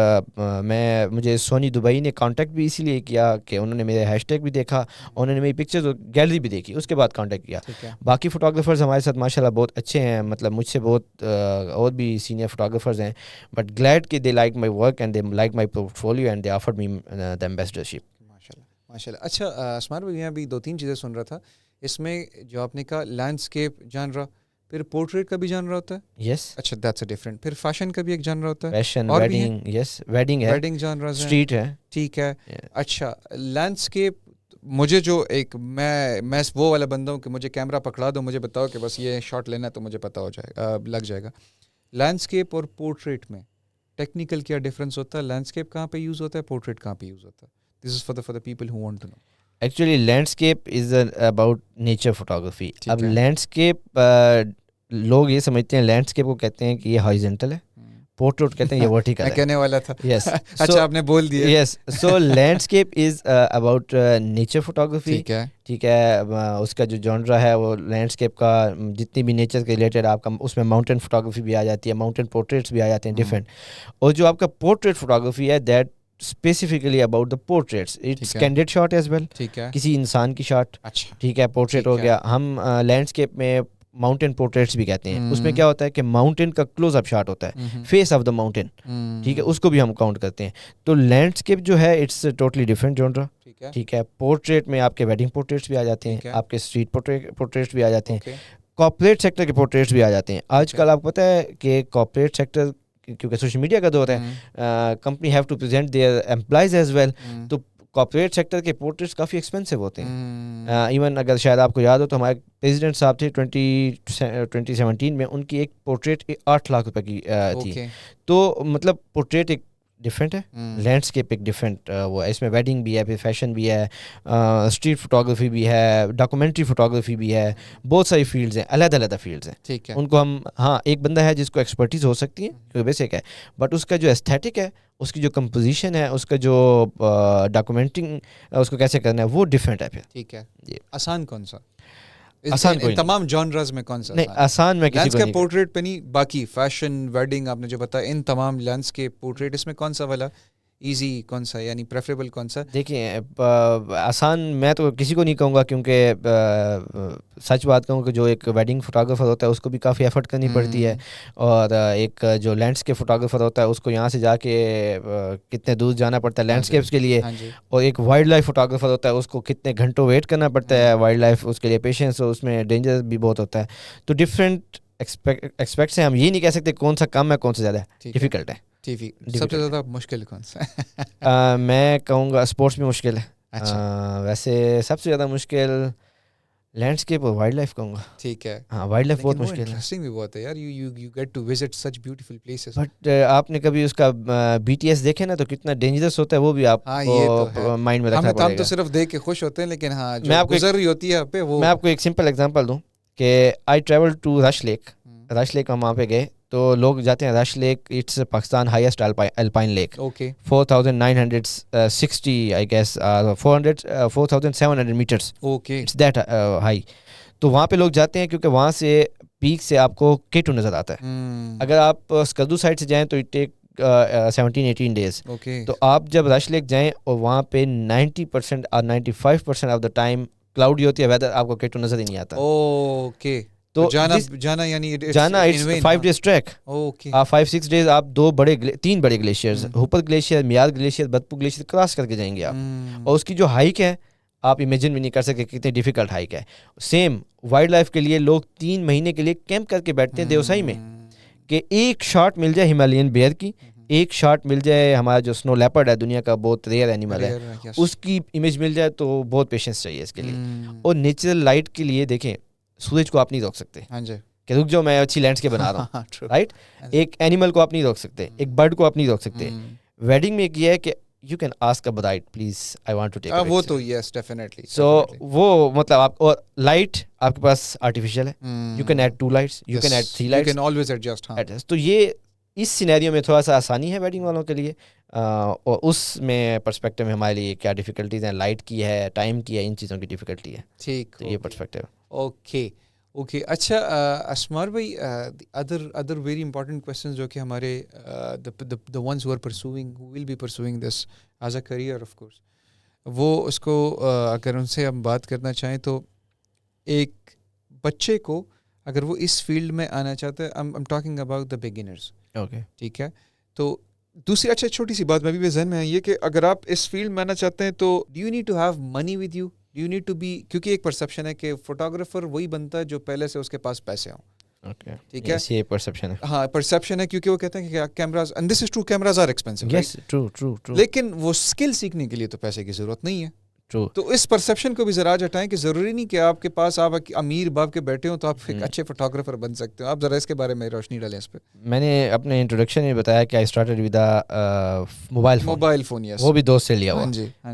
مجھے سونی دبئی نے کانٹیکٹ بھی اسی لیے کیا کہ انہوں نے میرے ہیش ٹیگ بھی دیکھا, انہوں نے میری پکچرز اور گیلری بھی دیکھی, اس کے بعد کانٹیکٹ کیا. باقی فوٹوگرافرز ہمارے ساتھ ماشاء اللہ بہت اچھے ہیں, مطلب مجھ سے بہت اور بھی سینئر فوٹوگرافرز ہیں, بٹ گلیڈ کہ they like my work and they like my portfolio and they offered me the ambassadorship. ماشاءاللہ. اچھا اسمار بھائی, میں ابھی 2-3 چیزیں سن رہا تھا اس میں, جو آپ نے کہا لینڈسکیپ جانرا, پھر پورٹریٹ کا بھی جانرا ہوتا ہے. یس. اچھا دیٹس اے ڈفرنٹ. پھر فیشن کا بھی ایک جانرا ہوتا ہے. فیشن, ویڈنگ, یس ویڈنگ ہے, ویڈنگ جانرا, اسٹریٹ ہے. ٹھیک ہے. اچھا لینڈسکیپ, مجھے جو ایک میں وہ والا بندہ ہوں کہ مجھے کیمرہ پکڑا دو, مجھے بتاؤ کہ بس یہ شاٹ لینا ہے تو مجھے پتہ ہو جائے گا, لگ جائے گا. لینڈسکیپ اور پورٹریٹ میں ٹیکنیکل کیا ڈفرینس ہوتا ہے؟ لینڈسکیپ کہاں پہ یوز ہوتا ہے, پورٹریٹ کہاں پہ یوز ہوتا ہے؟ This is for the people who want to know. Actually landscape is about nature photography. اب لینڈسکیپ لوگ یہ سمجھتے ہیں لینڈسکیپ کو کہتے ہیں کہ یہ ہارزنٹل ہے, پورٹریٹ کہتے ہیں یہ ورٹیکل ہے. میں کہنے والا تھا. یس. اچھا آپ نے بول دیا. Yes. So landscape is about nature photography. ٹھیک ہے. ٹھیک ہے. اس کا جو جانرا ہے وہ لینڈسکیپ کا جتنی بھی نیچر کے ریلیٹڈ آپ کا, اس میں ماؤنٹین فوٹوگرافی بھی آ جاتی ہے, ماؤنٹین پورٹریٹس بھی آ جاتے ہیں ڈفرینٹ. اور جو آپ کا پورٹریٹ فوٹوگرافی ہے that specifically about the portraits, it's candid shot as well. ٹھیک ہے. کسی انسان کی شاٹ. اچھا. ٹھیک ہے. پورٹریٹ ہو گیا. ہم لینڈسکیپ میں ماؤنٹین پورٹریٹس بھی کہتے ہیں. اس میں کیا ہوتا ہے کہ ماؤنٹین کا کلوز اپ شاٹ ہوتا ہے, فیس آف دا ماؤنٹین. ٹھیک ہے. اس کو بھی ہم کاؤنٹ کرتے ہیں. تو لینڈسکیپ جو ہے اٹس ٹوٹلی ڈفرینٹ جانرا. ٹھیک ہے. پورٹریٹ میں آپ کے ویڈنگ پورٹریٹس بھی آ جاتے ہیں, آپ کے اسٹریٹ پورٹریٹس بھی آ جاتے ہیں, کارپوریٹ سیکٹر کے پورٹریٹس بھی آ جاتے ہیں. آج کل آپ کو پتہ ہے کہ کارپوریٹ سیکٹر کیونکہ سوشل میڈیا کا دور ہے, company have to present their employees as well, تو کارپوریٹ سیکٹر کے پورٹریٹس کافی ایکسپینسو ہوتے ہیں. ایون اگر شاید آپ کو یاد ہو تو ہمارے پریزیڈنٹ صاحب تھے 2017 میں, ان کی ایک پورٹریٹ 8 لاکھ روپے کی تھی. تو مطلب پورٹریٹ ایک ڈفرینٹ ہے, لینڈسکیپ ایک ڈفرینٹ وہ ہے. اس میں ویڈنگ بھی ہے, پھر فیشن بھی ہے, اسٹریٹ فوٹوگرافی بھی ہے, ڈاکومنٹری فوٹوگرافی بھی ہے, بہت ساری فیلڈز ہیں, علیحدہ فیلڈز ہیں. ٹھیک ہے. ان کو ہم, ہاں ایک بندہ ہے جس کو ایکسپرٹیز ہو سکتی ہے کیونکہ بیسک ہے, بٹ اس کا جو ایستھیٹک ہے, اس کی جو کمپوزیشن ہے, اس کا جو ڈاکومنٹنگ اس کو کیسے کرنا ہے وہ ڈفرینٹ ہے. پھر ٹھیک ہے. آسان کون سا؟ آسان کوئی تمام جانرز میں کون سا نہیں آسان؟ میں کسی کو نہیں. پورٹریٹ پہ نہیں, باقی فیشن, ویڈنگ آپ نے جو بتایا, ان تمام لینڈسکیپ, پورٹریٹ, اس میں کون سا والا ایزی کون سا, یعنی پریفریبل کون سا؟ دیکھیں آسان میں تو کسی کو نہیں کہوں گا, کیونکہ سچ بات کہوں کہ جو ایک ویڈنگ فوٹوگرافر ہوتا ہے اس کو بھی کافی ایفرٹ کرنی پڑتی ہے, اور ایک جو لینڈسکیپ فوٹوگرافر ہوتا ہے اس کو یہاں سے جا کے کتنے دور جانا پڑتا ہے لینڈسکیپس کے لیے, اور ایک وائلڈ لائف فوٹوگرافر ہوتا ہے اس کو کتنے گھنٹوں ویٹ کرنا پڑتا ہے وائلڈ لائف, اس کے لیے پیشنس, اس میں ڈینجر بھی بہت ہوتا ہے. تو ڈفرینٹ ایکسپیکٹس ہیں, ہم یہ نہیں کہہ سکتے کون سا کم ہے کون سا زیادہ ہے, ڈیفیکلٹ ہے. سب سے زیادہ مشکل کون سا؟ میں کہوں گا اسپورٹس میں مشکل ہے. ویسے سب سے زیادہ مشکل لینڈسکیپ اور وائلڈ لائف کہوں گا. ٹھیک ہے. ہاں وائلڈ لائف بہت مشکل ہے. انٹرسٹنگ بھی بہت ہے یار, you get to visit such beautiful places. But آپ نے کبھی اس کا بی ٹی ایس دیکھے نا, تو کتنا ڈینجرس ہوتا ہے وہ بھی آپ کو مائنڈ میں رکھنا پڑے گا. ہم تو صرف دیکھ کے خوش ہوتے ہیں, لیکن ہاں جو گزر رہی ہوتی ہے پہ وہ. میں آپ کو ایک سمپل ایگزامپل دوں کہ I travel to Rush Lake. Rush Lake ہم وہاں پہ گئے تو لوگ جاتے ہیں Rush Lake, it's Pakistan highest alpine lake. 4960 I guess 4700 metres. It's that high. تو وہاں پہ لوگ جاتے ہیں کیونکہ وہاں سے پیک سے آپ کو K2 نظر آتا ہے. اگر آپ اسکردو سائڈ سے جائیں تو اٹ ٹیک 17-18 days. تو آپ جب رش لیک جائیں اور وہاں پہ 90% اور 95% آف دا ٹائم کلاؤڈی ہوتی ہے ویدر, آپ کو K2 نظر ہی نہیں آتا. اوکے. تو جانا یعنی جانا اٹس 5 days ٹریک. آپ 5-6 days آپ 3 بڑے glaciers, Hopper glacier, Miar glacier, Barpu glacier cross کر کے جائیں گے آپ. اور اس کی جو ہائیک ہے آپ امیجن بھی نہیں کر سکتے کتنی ڈیفیکلٹ ہائیک ہے. سیم وائلڈ لائف کے لیے لوگ 3 مہینے کے لیے کیمپ کر کے بیٹھتے ہیں دیوسائی میں, کہ ایک شاٹ مل جائے ہمالیین بیئر کی, ایک شاٹ مل جائے ہمارا جو سنو لیپرڈ ہے, دنیا کا بہت ریئر اینیمل ہے, اس کی امیج مل جائے, تو بہت پیشنس چاہیے اس کے لیے. اور نیچرل لائٹ کے لیے دیکھیں, سورج کو آپ نہیں روک سکتے. کہ رک جاؤ میں اچھی لینڈسکیپ بنا رہا ہوں, رائٹ. ایک اینیمل کو آپ نہیں روک سکتے, ایک برڈ کو آپ نہیں روک سکتے. ویڈنگ میں ایک یہ ہے کہ you can ask a bride, please, I want to take a picture. وہ تو yes definitely. So وہ مطلب آپ, اور لائٹ آپ کے پاس آرٹیفیشیل ہے, you can add 2 lights, you can add 3 lights, you can always adjust. تو یہ اس سینیریو میں تھوڑا سا آسانی ہے ویڈنگ والوں کے لیے, اور اس میں پرسپیکٹو میں ہمارے لیے کیا ڈیفیکلٹیز ہیں, لائٹ کی ہے, ٹائم کی ہے, ان چیزوں کی ڈیفیکلٹی ہے. ٹھیک, تو یہ پرسپیکٹو. اوکے. اچھا اسمار بھائی, ادر ویری امپورٹنٹ کویسچنز جو کہ ہمارے the ones who are pursuing, who will be pursuing this as a career of course, وہ اس کو اگر ان سے ہم بات کرنا چاہیں تو ایک بچے کو اگر وہ اس فیلڈ میں آنا چاہتا ہے, I'm talking about the beginners. Okay, ٹھیک ہے. تو دوسری اچھا چھوٹی سی بات میں بھی ذہن میں ہے یہ کہ اگر آپ اس فیلڈ میں آنا چاہتے ہیں تو do you need to have money with you, do you need to be, کیونکہ ایک پرسیپشن ہے کہ فوٹوگرافر وہی بنتا ہے جو پہلے سے اس کے پاس پیسے ہوں. اوکے, ٹھیک ہے, یہ پرسیپشن ہے. ہاں پرسیپشن ہے, کیونکہ وہ کہتے ہیں کہ cameras, and this is true, cameras are expensive. Yes, true. لیکن وہ اسکل سیکھنے کے لیے تو پیسے کی ضرورت نہیں ہے. ٹرو. تو اس پرسیپشن کو بھی ذرا ہٹائیں کہ ضروری نہیں کہ آپ کے پاس آپ امیر باپ کے بیٹے ہوں تو آپ ایک اچھے فوٹوگرافر بن سکتے ہو. آپ ذرا اس کے بارے میں روشنی ڈالیں اس پہ. میں نے اپنے انٹروڈکشن میں بتایا کہ I started with mobile phone, yes, وہ بھی دوست سے لیا ہوا.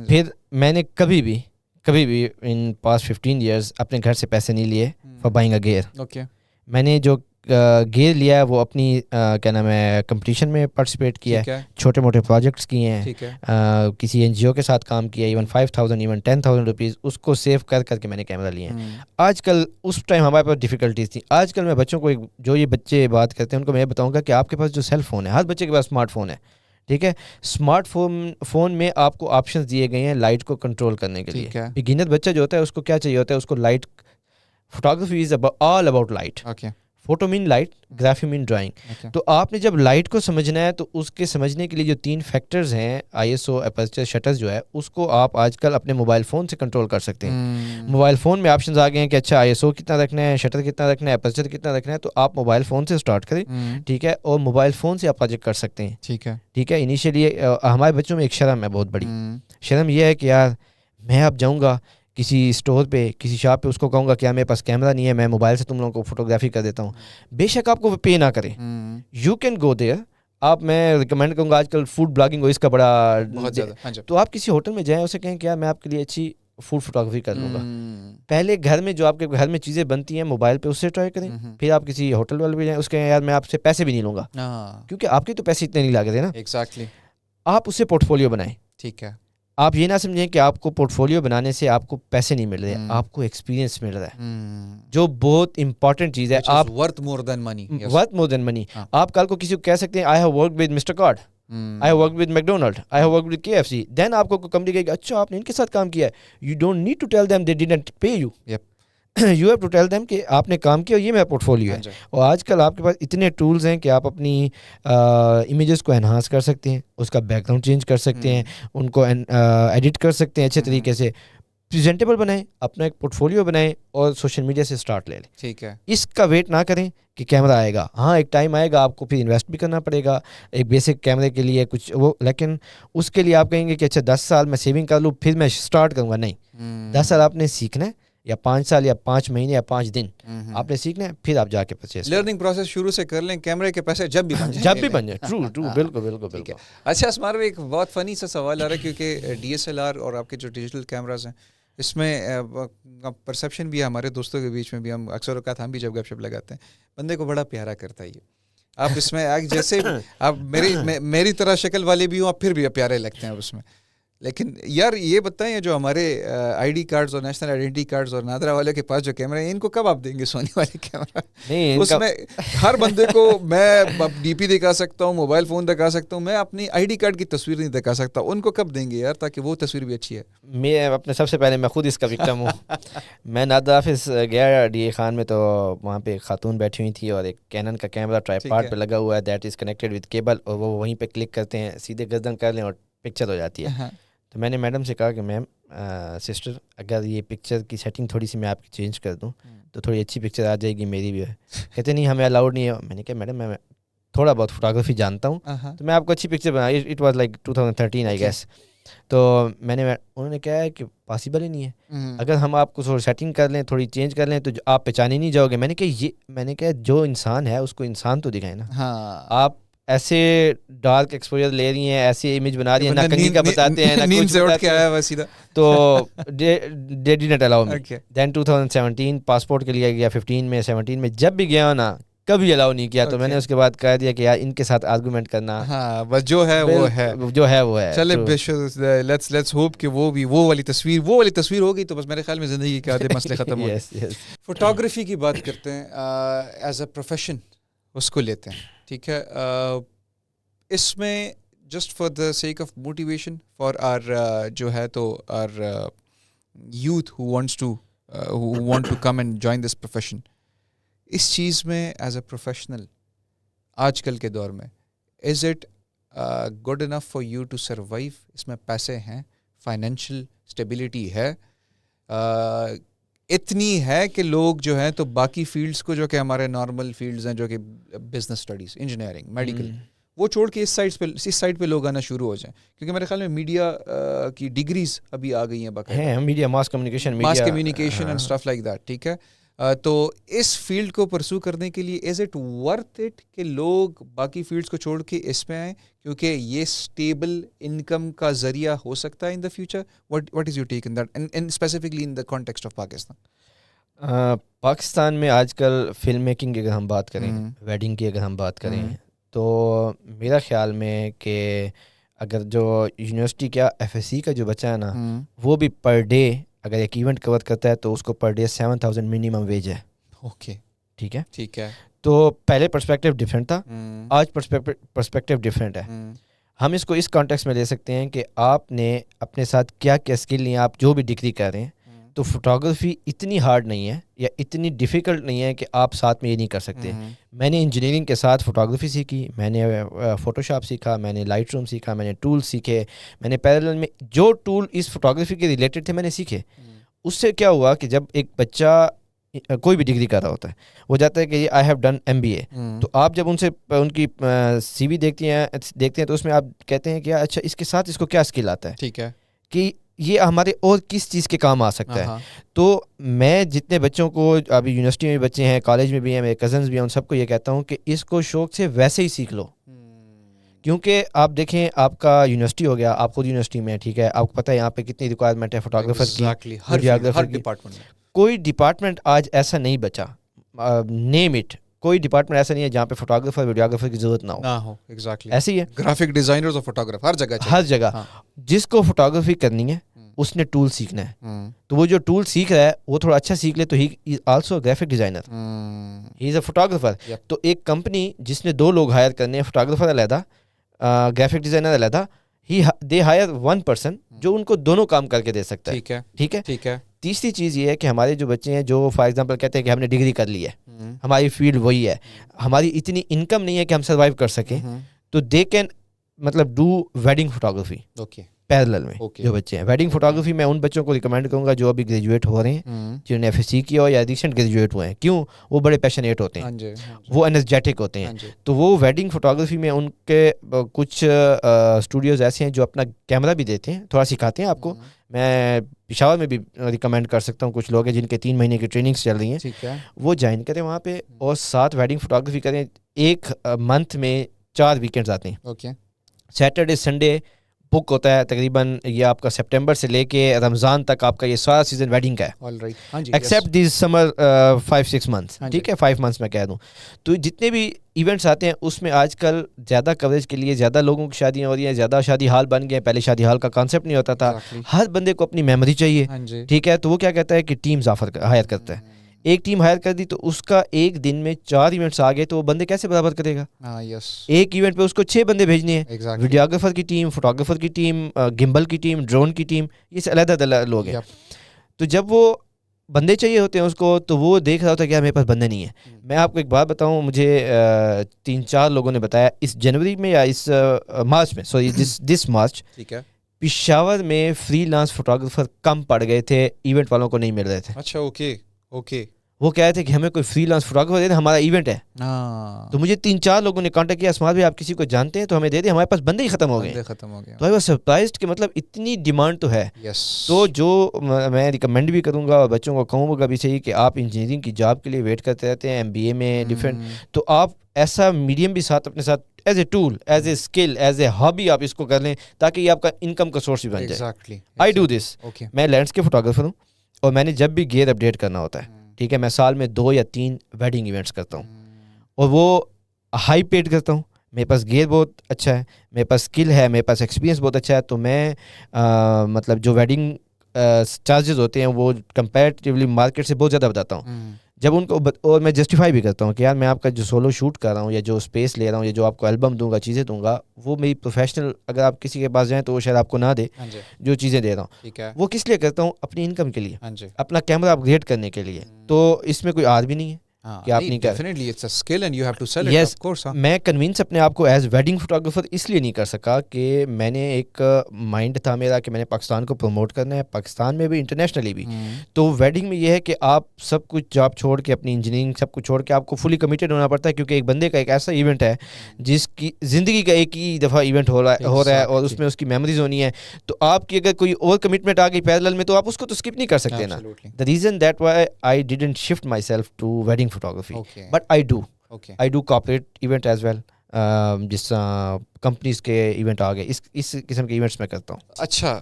پھر میں نے کبھی بھی ان پاسٹ 15 ایئرس اپنے گھر سے پیسے نہیں لیے for buying a gear. Okay. میں نے جو گیئر لیا ہے وہ اپنی کیا نام ہے کمپٹیشن میں پارٹیسپیٹ کیا ہے, چھوٹے موٹے پروجیکٹس کیے ہیں, کسی این جی او کے ساتھ کام کیا, ایون 5,000 ایون 10,000 روپیز اس کو سیو کر کے میں نے کیمرہ لیے ہیں. آج کل اس ٹائم ہمارے پاس ڈیفیکلٹیز تھیں. آج کل میں بچوں کو, جو یہ بچے بات کرتے ہیں ان کو میں بتاؤں گا کہ آپ کے پاس جو سیل فون ہے, ہر بچے کے پاس اسمارٹ فون ہے, ٹھیک ہے. اسمارٹ فون میں آپ کو آپشنز دیے گئے ہیں لائٹ کو کنٹرول کرنے کے لیے. بگنر بچہ جو ہوتا ہے اس کو کیا چاہیے ہوتا ہے, اس کو light, photography is all about light. Photo mean light, graphy mean drawing. تو آپ نے جب لائٹ کو سمجھنا ہے تو اس کے سمجھنے کے لیے جو 3 فیکٹرز ہیں, آئی ایس او, اپرچر, شٹر جو ہے, اس کو آپ آج کل اپنے موبائل فون سے کنٹرول کر سکتے ہیں. موبائل فون میں آپشنز آ گئے ہیں کہ اچھا آئی ایس او کتنا رکھنا ہے, شٹر کتنا رکھنا ہے, اپرچر کتنا رکھنا ہے. تو آپ موبائل فون سے اسٹارٹ کریں, ٹھیک ہے, اور موبائل فون سے آپ پروجیکٹ کر سکتے ہیں. ٹھیک ہے. انیشیلی ہمارے بچوں میں ایک شرم ہے, بہت بڑی شرم یہ ہے کہ یار میں اب جاؤں گا کسی اسٹور پہ, کسی شاپ پہ, اس کو کہوں گا کہ میرے پاس کیمرہ نہیں ہے, میں موبائل سے تم لوگوں کو فوٹوگرافی کر دیتا ہوں. بے شک آپ کو پے نہ کریں, یو کین گو دیئر. آپ, میں ریکمینڈ کروں گا, آج کل فوڈ بلاگنگ ہو اس کا بڑا بہت زیادہ, تو آپ کسی ہوٹل میں جائیں, اسے کہیں کہ یار میں آپ کے لیے اچھی فوڈ فوٹوگرافی کر لوں گا. پہلے گھر میں جو آپ کے گھر میں چیزیں بنتی ہیں موبائل پہ, اس سے ٹرائی کریں. پھر آپ کسی ہوٹل والے بھی جائیں, اس کے یار میں آپ سے پیسے بھی نہیں لوں گا, کیونکہ آپ کے تو پیسے اتنے نہیں لگے تھے نا. ایگزیکٹلی. آپ اس سے پورٹ فولیو بنائیں. ٹھیک ہے. آپ یہ نہ سمجھیں کہ آپ کو پورٹ فولیو بنانے سے آپ کو پیسے نہیں مل رہے, آپ کو ایکسپیرینس مل رہا ہے, جو بہت امپورٹنٹ چیز ہے. آپ ورتھ مور دین منی. آپ کل کو کسی کو کہہ سکتے ہیں I have work with Mastercard, I have work with McDonald, I have work with KFC. Then آپ کو کمپنی کہے گی اچھا آپ نے ان کے ساتھ کام کیا ہے. You don't need to tell them they didn't pay you, you have to tell them کہ آپ نے کام کیا, یہ میرا پورٹ فولیو ہے. اور آج کل آپ کے پاس اتنے ٹولز ہیں کہ آپ اپنی امیجز کو انہانس کر سکتے ہیں, اس کا بیک گراؤنڈ چینج کر سکتے ہیں, ان کو ایڈٹ کر سکتے ہیں اچھے طریقے سے, پریزنٹیبل بنائیں, اپنا ایک پورٹ فولیو بنائیں اور سوشل میڈیا سے اسٹارٹ لے لیں. ٹھیک ہے. اس کا ویٹ نہ کریں کہ کیمرہ آئے گا. ہاں ایک ٹائم آئے گا, آپ کو پھر انویسٹ بھی کرنا پڑے گا ایک بیسک کیمرے کے لیے کچھ وہ, لیکن اس کے لیے آپ کہیں گے کہ اچھا 10 سال میں سیونگ کر لوں پھر میں اسٹارٹ کروں گا. نہیں, 10 سال آپ نے سیکھنا ہے, یا 5 سال یا 5 مہینے یا 5 دن آپ نے سیکھنا ہے, پھر آپ جا کے پرچیز. لرننگ پروسیس شروع سے کر لیں, کیمرے کے پیسے جب بھی بن جائیں. ٹرو, بالکل. اچھا اسمار میں ایک بہت فنی سا سوال آ رہا ہے, کیونکہ DSLR اور آپ کے جو ڈیجیٹل کیمراز ہیں اس میں پرسیپشن بھی ہے ہمارے دوستوں کے بیچ میں بھی, ہم اکثر اوقات ہم بھی جب گپ شپ لگاتے ہیں, بندے کو بڑا پیارا کرتا ہے یہ. آپ اس میں جیسے آپ میری طرح شکل والے بھی ہوں, آپ پھر بھی پیارے لگتے ہیں اس میں. لیکن یار یہ بتائیں, جو ہمارے ID کارڈز اور نیشنل آئیڈینٹی کارڈز اور نادرا والے کے پاس جو کیمرے ہیں, ان کو کب آپ دیں گے سونی والے کیمرہ؟ نہیں, اس میں ہر بندے کو میں DP دکھا سکتا ہوں, موبائل فون دکھا سکتا ہوں, میں اپنی ID کارڈ کی تصویر نہیں دکھا سکتا. ان کو کب دیں گے یار, تاکہ وہ تصویر بھی اچھی ہے؟ میں اپنے سب سے پہلے میں خود اس کا وکٹم ہوں. میں نادر آفس گیا DA خان میں, تو وہاں پہ ایک خاتون بیٹھی ہوئی تھی اور ایک کینن کا کیمرہ ٹرائیپاڈ پہ لگا ہوا ہے, that is connected with cable, اور وہ وہیں پہ کلک کرتے ہیں, سیدھے گردن کر لیں اور پکچر ہو جاتی ہے. تو میں نے میڈم سے کہا کہ میم سسٹر اگر یہ پکچر کی سیٹنگ تھوڑی سی میں آپ کی چینج کر دوں تو تھوڑی اچھی پکچر آ جائے گی میری بھی. کہتے نہیں ہمیں الاؤڈ نہیں ہے. میں نے کہا میڈم میں تھوڑا بہت فوٹوگرافی جانتا ہوں, تو میں آپ کو اچھی پکچر بنا. It was like 2013 I guess. تو انہوں نے کہا ہے کہ پاسبل ہی نہیں ہے. اگر ہم آپ کو تھوڑی سیٹنگ کر لیں, تھوڑی چینج کر لیں, تو آپ پہچانے نہیں جاؤ گے. میں نے کہا جو انسان ہے اس کو انسان تو دکھائے نا. ہاں, آپ ایسے ڈارک ایکسپوجر لے رہی ہیں, ایسی امیج بنا رہی ہیں, نہ کنی کا بتاتے ہیں, نہ نیند سے کچھ اٹھ کے آیا ہوا سیدھا. تو they did not allow me. Okay. Then 2017 passport کے لیے گیا, 15 میں 17 میں جب بھی گیا نا کبھی الاؤ نہیں کیا. تو میں نے اس کے بعد کہہ دیا کہ یار ان کے ساتھ آرگومنٹ کرنا, ہاں بس جو ہے وہ ہے, جو ہے وہ ہے. چلے لیٹس ہوپ کہ وہ بھی وہ والی تصویر ہو گئی تو بس میرے خیال میں زندگی کے آدھے مسئلے ختم ہو گئے. فوٹوگرافی کی بات کرتے ہیں ایز اے پروفیشن, اس کو لیتے ہیں, ٹھیک ہے. اس میں just for the sake of motivation for our جو ہے تو our youth who want to come and join this profession, اس چیز میں ایز اے پروفیشنل آج کل کے دور میں is it good enough for you to survive? اس میں پیسے ہیں, فائنینشیل اسٹیبلٹی ہے, اتنی ہے کہ لوگ جو ہیں تو باقی فیلڈس کو, جو کہ ہمارے نارمل فیلڈز ہیں, جو کہ بزنس اسٹڈیز, انجینئرنگ, میڈیکل, وہ چھوڑ کے اس سائڈ پہ لوگ آنا شروع ہو جائیں, کیونکہ میرے خیال میں میڈیا کی ڈگریز ابھی آ گئی ہیں باقاعدہ, media, mass communication and stuff like that, ٹھیک ہے. تو اس فیلڈ کو پرسو کرنے کے لیے از اٹ ورتھ اٹ کہ لوگ باقی فیلڈس کو چھوڑ کے اس میں آئیں, کیونکہ یہ اسٹیبل انکم کا ذریعہ ہو سکتا ہے in the future? What is your take on that and specifically in the context of Pakistan? Pakistan میں آج کل فلم میکنگ کی اگر ہم بات کریں, ویڈنگ کی اگر ہم بات کریں, تو میرا خیال میں کہ اگر جو یونیورسٹی کا FSC کا جو بچہ ہے نا, وہ بھی پر ڈے اگر ایک ایونٹ کور کرتا ہے تو اس کو پر ڈے 7,000 منیمم ویج ہے. اوکے, ٹھیک ہے, ٹھیک ہے. تو پہلے پرسپیکٹیو ڈفرینٹ تھا, آج پرسپیکٹیو ڈفرینٹ ہے. ہم اس کو اس کانٹیکس میں لے سکتے ہیں کہ آپ نے اپنے ساتھ کیا کیا اسکل لی ہیں, آپ جو بھی ڈگری کر رہے ہیں, تو فوٹوگرافی اتنی ہارڈ نہیں ہے یا اتنی ڈیفیکلٹ نہیں ہے کہ آپ ساتھ میں یہ نہیں کر سکتے. میں نے انجینئرنگ کے ساتھ فوٹوگرافی سیکھی, میں نے فوٹو شاپ سیکھا, میں نے لائٹ روم سیکھا, میں نے ٹول سیکھے, میں نے پیرالل میں جو ٹول اس فوٹوگرافی کے ریلیٹڈ تھے میں نے سیکھے. اس سے کیا ہوا کہ جب ایک بچہ کوئی بھی ڈگری کر رہا ہوتا ہے, وہ جاتا ہے کہ آئی ہیو ڈن MBA, تو آپ جب ان کی CV دیکھتے ہیں تو اس میں آپ کہتے ہیں کہ اچھا اس کے ساتھ اس کو کیا اسکل آتا ہے, ٹھیک ہے, کہ یہ ہمارے اور کس چیز کے کام آ سکتا ہے. تو میں جتنے بچوں کو, ابھی یونیورسٹی میں بھی بچے ہیں, کالج میں بھی ہیں, میرے کزنز بھی ہیں, ان سب کو یہ کہتا ہوں کہ اس کو شوق سے ویسے ہی سیکھ لو. کیونکہ آپ دیکھیں, آپ کا یونیورسٹی ہو گیا, آپ خود یونیورسٹی میں, ٹھیک ہے, آپ کو پتہ ہے یہاں پہ کتنی ریکوائرمنٹ ہے فوٹوگرافر کی, ویڈیوگرافر کی. کوئی ڈپارٹمنٹ آج ایسا نہیں بچا, نیم اٹ, کوئی ڈپارٹمنٹ ایسا نہیں ہے جہاں پہ فوٹوگرافر ویڈیوگرافر کی ضرورت نہ ہو. ایگزیکٹلی ایسے ہی ہے, گرافک ڈیزائنرز اور فوٹوگرافر ہر جگہ. جس کو فوٹوگرافی کرنی ہے اس نے ٹول سیکھنا ہے, تو وہ جو ٹول سیکھ رہا ہے وہ تھوڑا اچھا سیکھ لے تو ہی is also graphic designer, he is a photographer. تو ایک کمپنی جس نے 2 لوگ ہائر کرنے ہیں, فوٹوگرافر علیحدہ, گرافک ڈیزائنر علیحدہ, دے ہائر 1 پرسن جو ان کو دونوں کام کر کے دے سکتا ہے. ٹھیک ہے, ٹھیک ہے. تیسری چیز یہ ہے کہ ہمارے جو بچے ہیں جو فار ایگزامپل کہتے ہیں کہ ہم نے ڈگری کر لی ہے, ہماری فیلڈ وہی ہے, ہماری اتنی انکم نہیں ہے کہ ہم سروائیو کر سکیں, تو دے کین مطلب do wedding photography. Okay, parallel میں جو بچے ہیں ویڈنگ فوٹوگرافی, میں ان بچوں کو ریکمینڈ کروں گا جو ابھی گریجویٹ ہو رہے ہیں, جنہوں نے FSC کیا ہو یا ریسنٹ گریجویٹ ہوئے ہیں. کیوں؟ وہ بڑے پیشنیٹ ہوتے ہیں, وہ انرجیٹک ہوتے ہیں. تو وہ ویڈنگ فوٹوگرافی میں ان کے کچھ اسٹوڈیوز ایسے ہیں جو اپنا کیمرہ بھی دیتے ہیں, تھوڑا سکھاتے ہیں آپ کو. میں پشاور میں بھی ریکمینڈ کر سکتا ہوں, کچھ لوگ ہیں جن کے 3 مہینے کی ٹریننگس چل رہی ہیں, وہ جوائن کریں وہاں پہ اور ساتھ ویڈنگ فوٹوگرافی کریں. ایک منتھ میں 4 ویکینڈز آتے ہیں. اوکے, سیٹرڈے سنڈے بک ہوتا ہے تقریباً, یہ آپ کا سپٹمبر سے لے کے رمضان تک آپ کا یہ سارا سیزن ویڈنگ کا ہے, ایکسیپٹ دیز سمر 5-6 منتھس. ٹھیک ہے, 5 منتھس میں کہہ دوں. تو جتنے بھی ایونٹس آتے ہیں اس میں آج کل زیادہ کوریج کے لیے زیادہ لوگوں کی شادیاں ہو رہی ہیں, زیادہ شادی ہال بن گئے. پہلے شادی ہال کا کانسیپٹ نہیں ہوتا تھا, ہر بندے کو اپنی میموری چاہیے. ٹھیک ہے, تو وہ کیا کہتا ہے کہ ٹیمز ہائر کرتا ہے. ایک ٹیم ہائر کر دی تو اس کا ایک دن میں 4 ایونٹس آ گئے, تو وہ بندے کیسے برابر کرے گا؟ ایک ایونٹ پہ اس کو 6 بندے بھیجنے ہیں, ویڈیوگرافر کی ٹیم, فوٹوگرافر کی ٹیم, گمبل کی ٹیم, ڈرون کی ٹیم, یہ سے علیحدہ لوگ ہیں. تو جب وہ بندے چاہیے ہوتے ہیں اس کو, تو وہ دیکھ رہا ہوتا ہے کہ میرے پاس بندے نہیں ہیں. میں آپ کو ایک بات بتاؤں, مجھے 3-4 لوگوں نے بتایا اس جنوری میں یا اس مارچ میں, سوری دس مارچ, پشاور میں فری لانس فوٹوگرافر کم پڑ گئے تھے, ایونٹ والوں کو نہیں مل رہے تھے. اچھا, اوکے. وہ کہہ رہے تھے کہ ہمیں کوئی فری لانس فوٹوگرافر دے دیں, ہمارا ایونٹ ہے. تو مجھے 3-4 لوگوں نے کانٹیکٹ کیا, اسماعیل بھائی آپ کسی کو جانتے ہیں تو ہمیں دے دیں, ہمارے پاس بندے ہی ختم ہو گئے. تو آئی واز سرپرائزڈ کہ مطلب اتنی ڈیمانڈ تو ہے. تو جو میں ریکمینڈ بھی کروں گا اور بچوں کو کہوں گا بھی صحیح کہ آپ انجینئرنگ کی جاب کے لیے ویٹ کرتے رہتے ہیں, MBA میں ڈفرینٹ, تو آپ ایسا میڈیم بھی ساتھ اپنے ساتھ as a tool, as a skill, as a hobby آپ اس کو کر لیں تاکہ یہ آپ کا انکم کا سورس بھی بن جائے. I do this. میں لینڈسکیپ فوٹوگرافر ہوں اور میں نے جب بھی گیئر اپڈیٹ کرنا ہوتا ہے, ٹھیک ہے, میں سال میں 2 یا 3 ویڈنگ ایونٹس کرتا ہوں اور وہ ہائی پیڈ کرتا ہوں. میرے پاس گیئر بہت اچھا ہے, میرے پاس اسکل ہے, میرے پاس ایکسپیرینس بہت اچھا ہے. تو میں مطلب جو ویڈنگ چارجز ہوتے ہیں وہ کمپیریٹیولی مارکیٹ سے بہت زیادہ بتاتا ہوں جب ان کو, اور میں جسٹیفائی بھی کرتا ہوں کہ یار میں آپ کا جو سولو شوٹ کر رہا ہوں یا جو اسپیس لے رہا ہوں یا جو آپ کو البم دوں گا, چیزیں دوں گا, وہ میری پروفیشنل, اگر آپ کسی کے پاس جائیں تو وہ شاید آپ کو نہ دے جو چیزیں دے رہا ہوں, وہ کس لیے کرتا ہوں, اپنی انکم کے لیے, اپنا کیمرہ اپ گریڈ کرنے کے لیے. تو اس میں کوئی آر بھی نہیں ہے کہ آپ نہیں کر. یس, میں کنوینس اپنے آپ کو ایز ویڈنگ فوٹوگرافر اس لیے نہیں کر سکا کہ میں نے ایک مائنڈ تھا میرا کہ میں نے پاکستان کو پروموٹ کرنا ہے, پاکستان میں بھی انٹرنیشنلی بھی. تو ویڈنگ میں یہ ہے کہ آپ سب کچھ جاب چھوڑ کے, اپنی انجینئرنگ سب کچھ چھوڑ کے آپ کو فلی کمیٹیڈ ہونا پڑتا ہے, کیونکہ ایک بندے کا ایک ایسا ایونٹ ہے جس کی زندگی کا ایک ہی دفعہ ایونٹ ہو رہا ہے اور اس میں اس کی میموریز ہونی ہے. تو آپ کی اگر کوئی اور کمٹمنٹ آ گئی پیرلل میں تو آپ اس کو تو اسکپ نہیں کر سکتے نا. The reason that why I didn't shift myself to wedding photography, but I do corporate event as well, جس طرح کمپنیز کے ایونٹ آ گئے, اس قسم کے ایونٹس میں کرتا ہوں. اچھا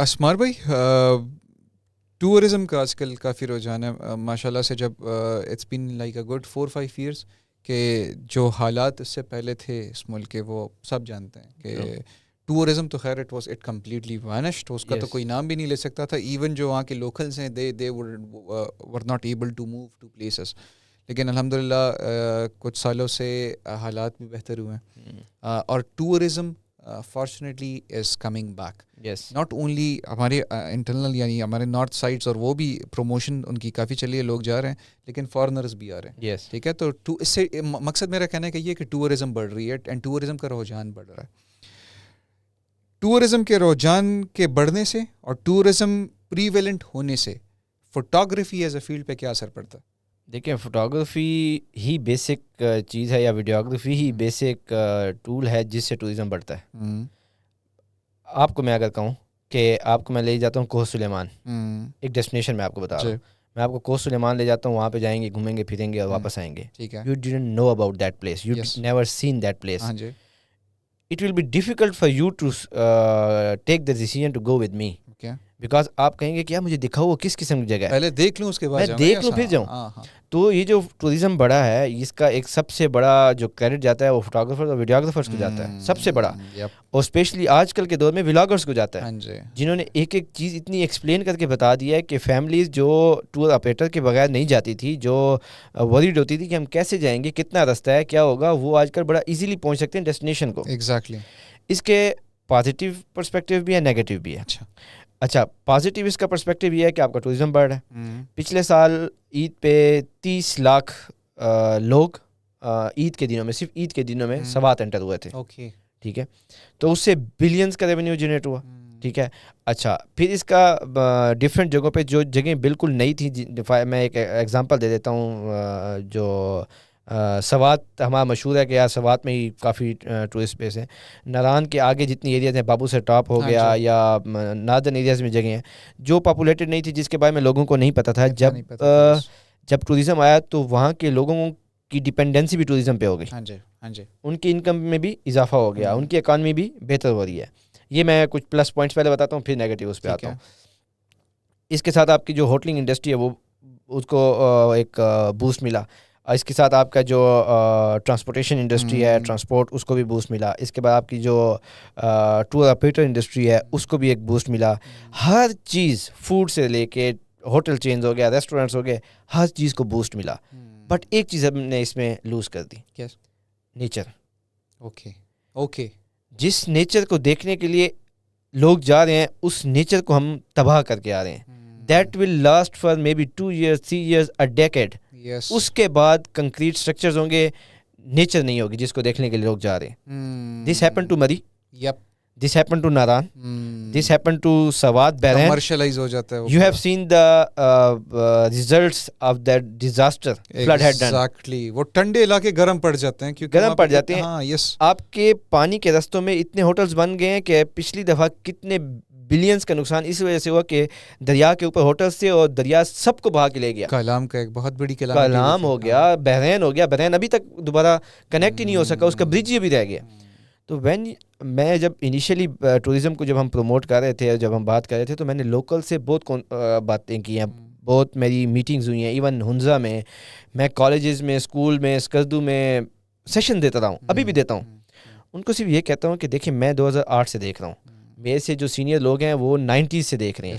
اسمار بھائی, ٹورزم کا آج کل کافی رجحان ہے ماشاء اللہ سے. جب it's been like a good 4-5 years کہ جو حالات اس سے پہلے تھے اس ملک کے وہ سب جانتے ہیں کہ ٹورزم تو خیر اٹ کمپلیٹلی وینشڈ, اس کا تو کوئی نام بھی نہیں لے سکتا تھا. ایون جو وہاں کے لوکلز ہیں they were not able to move to places. لیکن الحمدللہ کچھ سالوں سے حالات بھی بہتر ہوئے ہیں اور tourism fortunately is coming back. Not only ہمارے انٹرنل یعنی ہمارے نارتھ سائڈس, اور وہ بھی پروموشن ان کی کافی چلی ہے, لوگ جا رہے ہیں, لیکن فارنرز بھی آ رہے ہیں. ٹھیک ہے, تو اس سے مقصد میرا کہنا ہے کہ یہ کہ ٹورزم بڑھ رہی ہے اینڈ ٹورزم کا رجحان بڑھ رہا ہے. ٹورزم کے رجحان کے بڑھنے سے اور ٹورزم پریویلنٹ ہونے سے فوٹوگرافی ایز اے فیلڈ پہ کیا اثر پڑتا ہے؟ دیکھیں, فوٹوگرافی ہی بیسک چیز ہے یا ویڈیوگرافی ہی بیسک ٹول ہے جس سے ٹورزم بڑھتا ہے. آپ کو میں اگر کہوں کہ آپ کو میں لے جاتا ہوں کوہ سلیمان, ایک ڈیسٹینیشن میں آپ کو بتا رہا ہوں, میں آپ کو کوہ سلیمان لے جاتا ہوں, وہاں پہ جائیں گے, گھومیں گے, پھریں گے اور واپس آئیں گے. You didn't know about that place, you never seen that place. It will be difficult for you to take the decision to go with me. Because آپ کہیں گے کیا مجھے دکھاؤ وہ کس قسم کی جگہ ہے, پہلے دیکھ لوں اس کے بعد میں دیکھ لوں پھر جاؤں. تو یہ جو ٹورزم بڑا ہے اس کا ایک سب سے بڑا جو کریڈٹ جاتا ہے وہ فوٹوگرافر اور ویڈیوگرافرز کو جاتا ہے, سب سے بڑا. اور اسپیشلی آج کل کے دور میں ولاگرز کو جاتا ہے, جنہوں نے ایک ایک چیز اتنی ایکسپلین کر کے بتا دی ہے کہ فیملیز جو ٹور آپریٹر کے بغیر نہیں جاتی تھی, جو وریڈ ہوتی تھی کہ ہم کیسے جائیں گے, کتنا رستہ ہے, کیا ہوگا, وہ آج کل بڑا ایزیلی پہنچ سکتے ہیں ڈیسٹینیشن کو. ایگزیکٹلی. اس کے پازیٹیو پرسپیکٹیو بھی ہے, نیگیٹو بھی ہے. اچھا, پازیٹیو اس کا پرسپیکٹیو یہ ہے کہ آپ کا ٹورزم بڑھ رہا ہے. پچھلے سال عید پہ 30 لاکھ لوگ عید کے دنوں میں, صرف عید کے دنوں میں سوات انٹر ہوئے تھے. ٹھیک ہے, تو اس سے بلینز کا ریونیو جنریٹ ہوا. ٹھیک ہے, اچھا پھر اس کا ڈفرینٹ جگہوں پہ جو جگہیں بالکل نئی تھیں, میں ایک ایگزامپل دے دیتا ہوں. جو سوات ہمارا مشہور ہے کہ یار سوات میں ہی کافی ٹورسٹ پلیس ہیں. ناران کے آگے جتنی ایریاز ہیں, بابو سے ٹاپ ہو گیا یا ناردرن ایریاز میں جگہیں ہیں جو پاپولیٹڈ نہیں تھی, جس کے بارے میں لوگوں کو نہیں پتہ تھا. جب ٹورزم آیا تو وہاں کے لوگوں کی ڈپینڈنسی بھی ٹورزم پہ ہو گئی. ان کی انکم میں بھی اضافہ ہو گیا, ان کی اکانومی بھی بہتر ہو رہی ہے. یہ میں کچھ پلس پوائنٹس پہلے بتاتا ہوں, پھر نیگیٹیو اس پہ آتا ہوں. اس کے ساتھ آپ کی جو ہوٹلنگ انڈسٹری ہے وہ اس کو ایک بوسٹ ملا. اس کے ساتھ آپ کا جو ٹرانسپورٹیشن انڈسٹری ہے, ٹرانسپورٹ, اس کو بھی بوسٹ ملا. اس کے بعد آپ کی جو ٹور آپریٹر انڈسٹری ہے اس کو بھی ایک بوسٹ ملا. ہر چیز, فوڈ سے لے کے ہوٹل چینز ہو گیا, ریسٹورینٹس ہو گئے, ہر چیز کو بوسٹ ملا. بٹ ایک چیز ہم نے اس میں لوز کر دی, نیچر. اوکے, جس نیچر کو دیکھنے کے لیے لوگ جا رہے ہیں اس نیچر کو ہم تباہ کر کے آ رہے ہیں. That will last for maybe 2 years, 3 years, a decade. اس کے بعد کنکریٹ سٹرکچرز ہوں گے, نیچر نہیں ہوگی جس کو دیکھنے کے لیے لوگ جا رہے ہیں. This happened to Murray. this happened to Naran, this happened to Sawat, Bahrain. Commercialize ho jata hai. You have seen the results of that disaster flood had done. Exactly. وہ ٹھنڈے علاقے گرم پڑ جاتے ہیں کیونکہ گرم پڑ جاتے ہیں. ہاں یس. آپ کے پانی کے رستوں میں اتنے ہوٹلز بن گئے ہیں کہ پچھلی دفعہ کتنے بلینز کا نقصان اس وجہ سے ہوا کہ دریا کے اوپر ہوٹلز تھے اور دریا سب کو بہا کے لے گیا. کلام کا ایک بہت بڑی کلام ہو گیا. بحرین ہو گیا. بحرین ابھی تک دوبارہ کنیکٹ ہی نہیں ہو سکا, اس کا برج ہی ابھی رہ گیا. تو میں جب انیشلی ٹورزم کو جب ہم پروموٹ کر رہے تھے اور جب ہم بات کر رہے تھے تو میں نے لوکل سے بہت باتیں کی ہیں, بہت میری میٹنگز ہوئی ہیں. ایون ہنزا میں کالجز میں, اسکول میں, اسکردو میں سیشن دیتا رہا ہوں, ابھی بھی دیتا ہوں. ان کو صرف یہ کہتا ہوں کہ دیکھیں میں 2008 سے دیکھ رہا ہوں, میرے سے جو سینئر لوگ ہیں وہ 90s سے دیکھ رہے ہیں.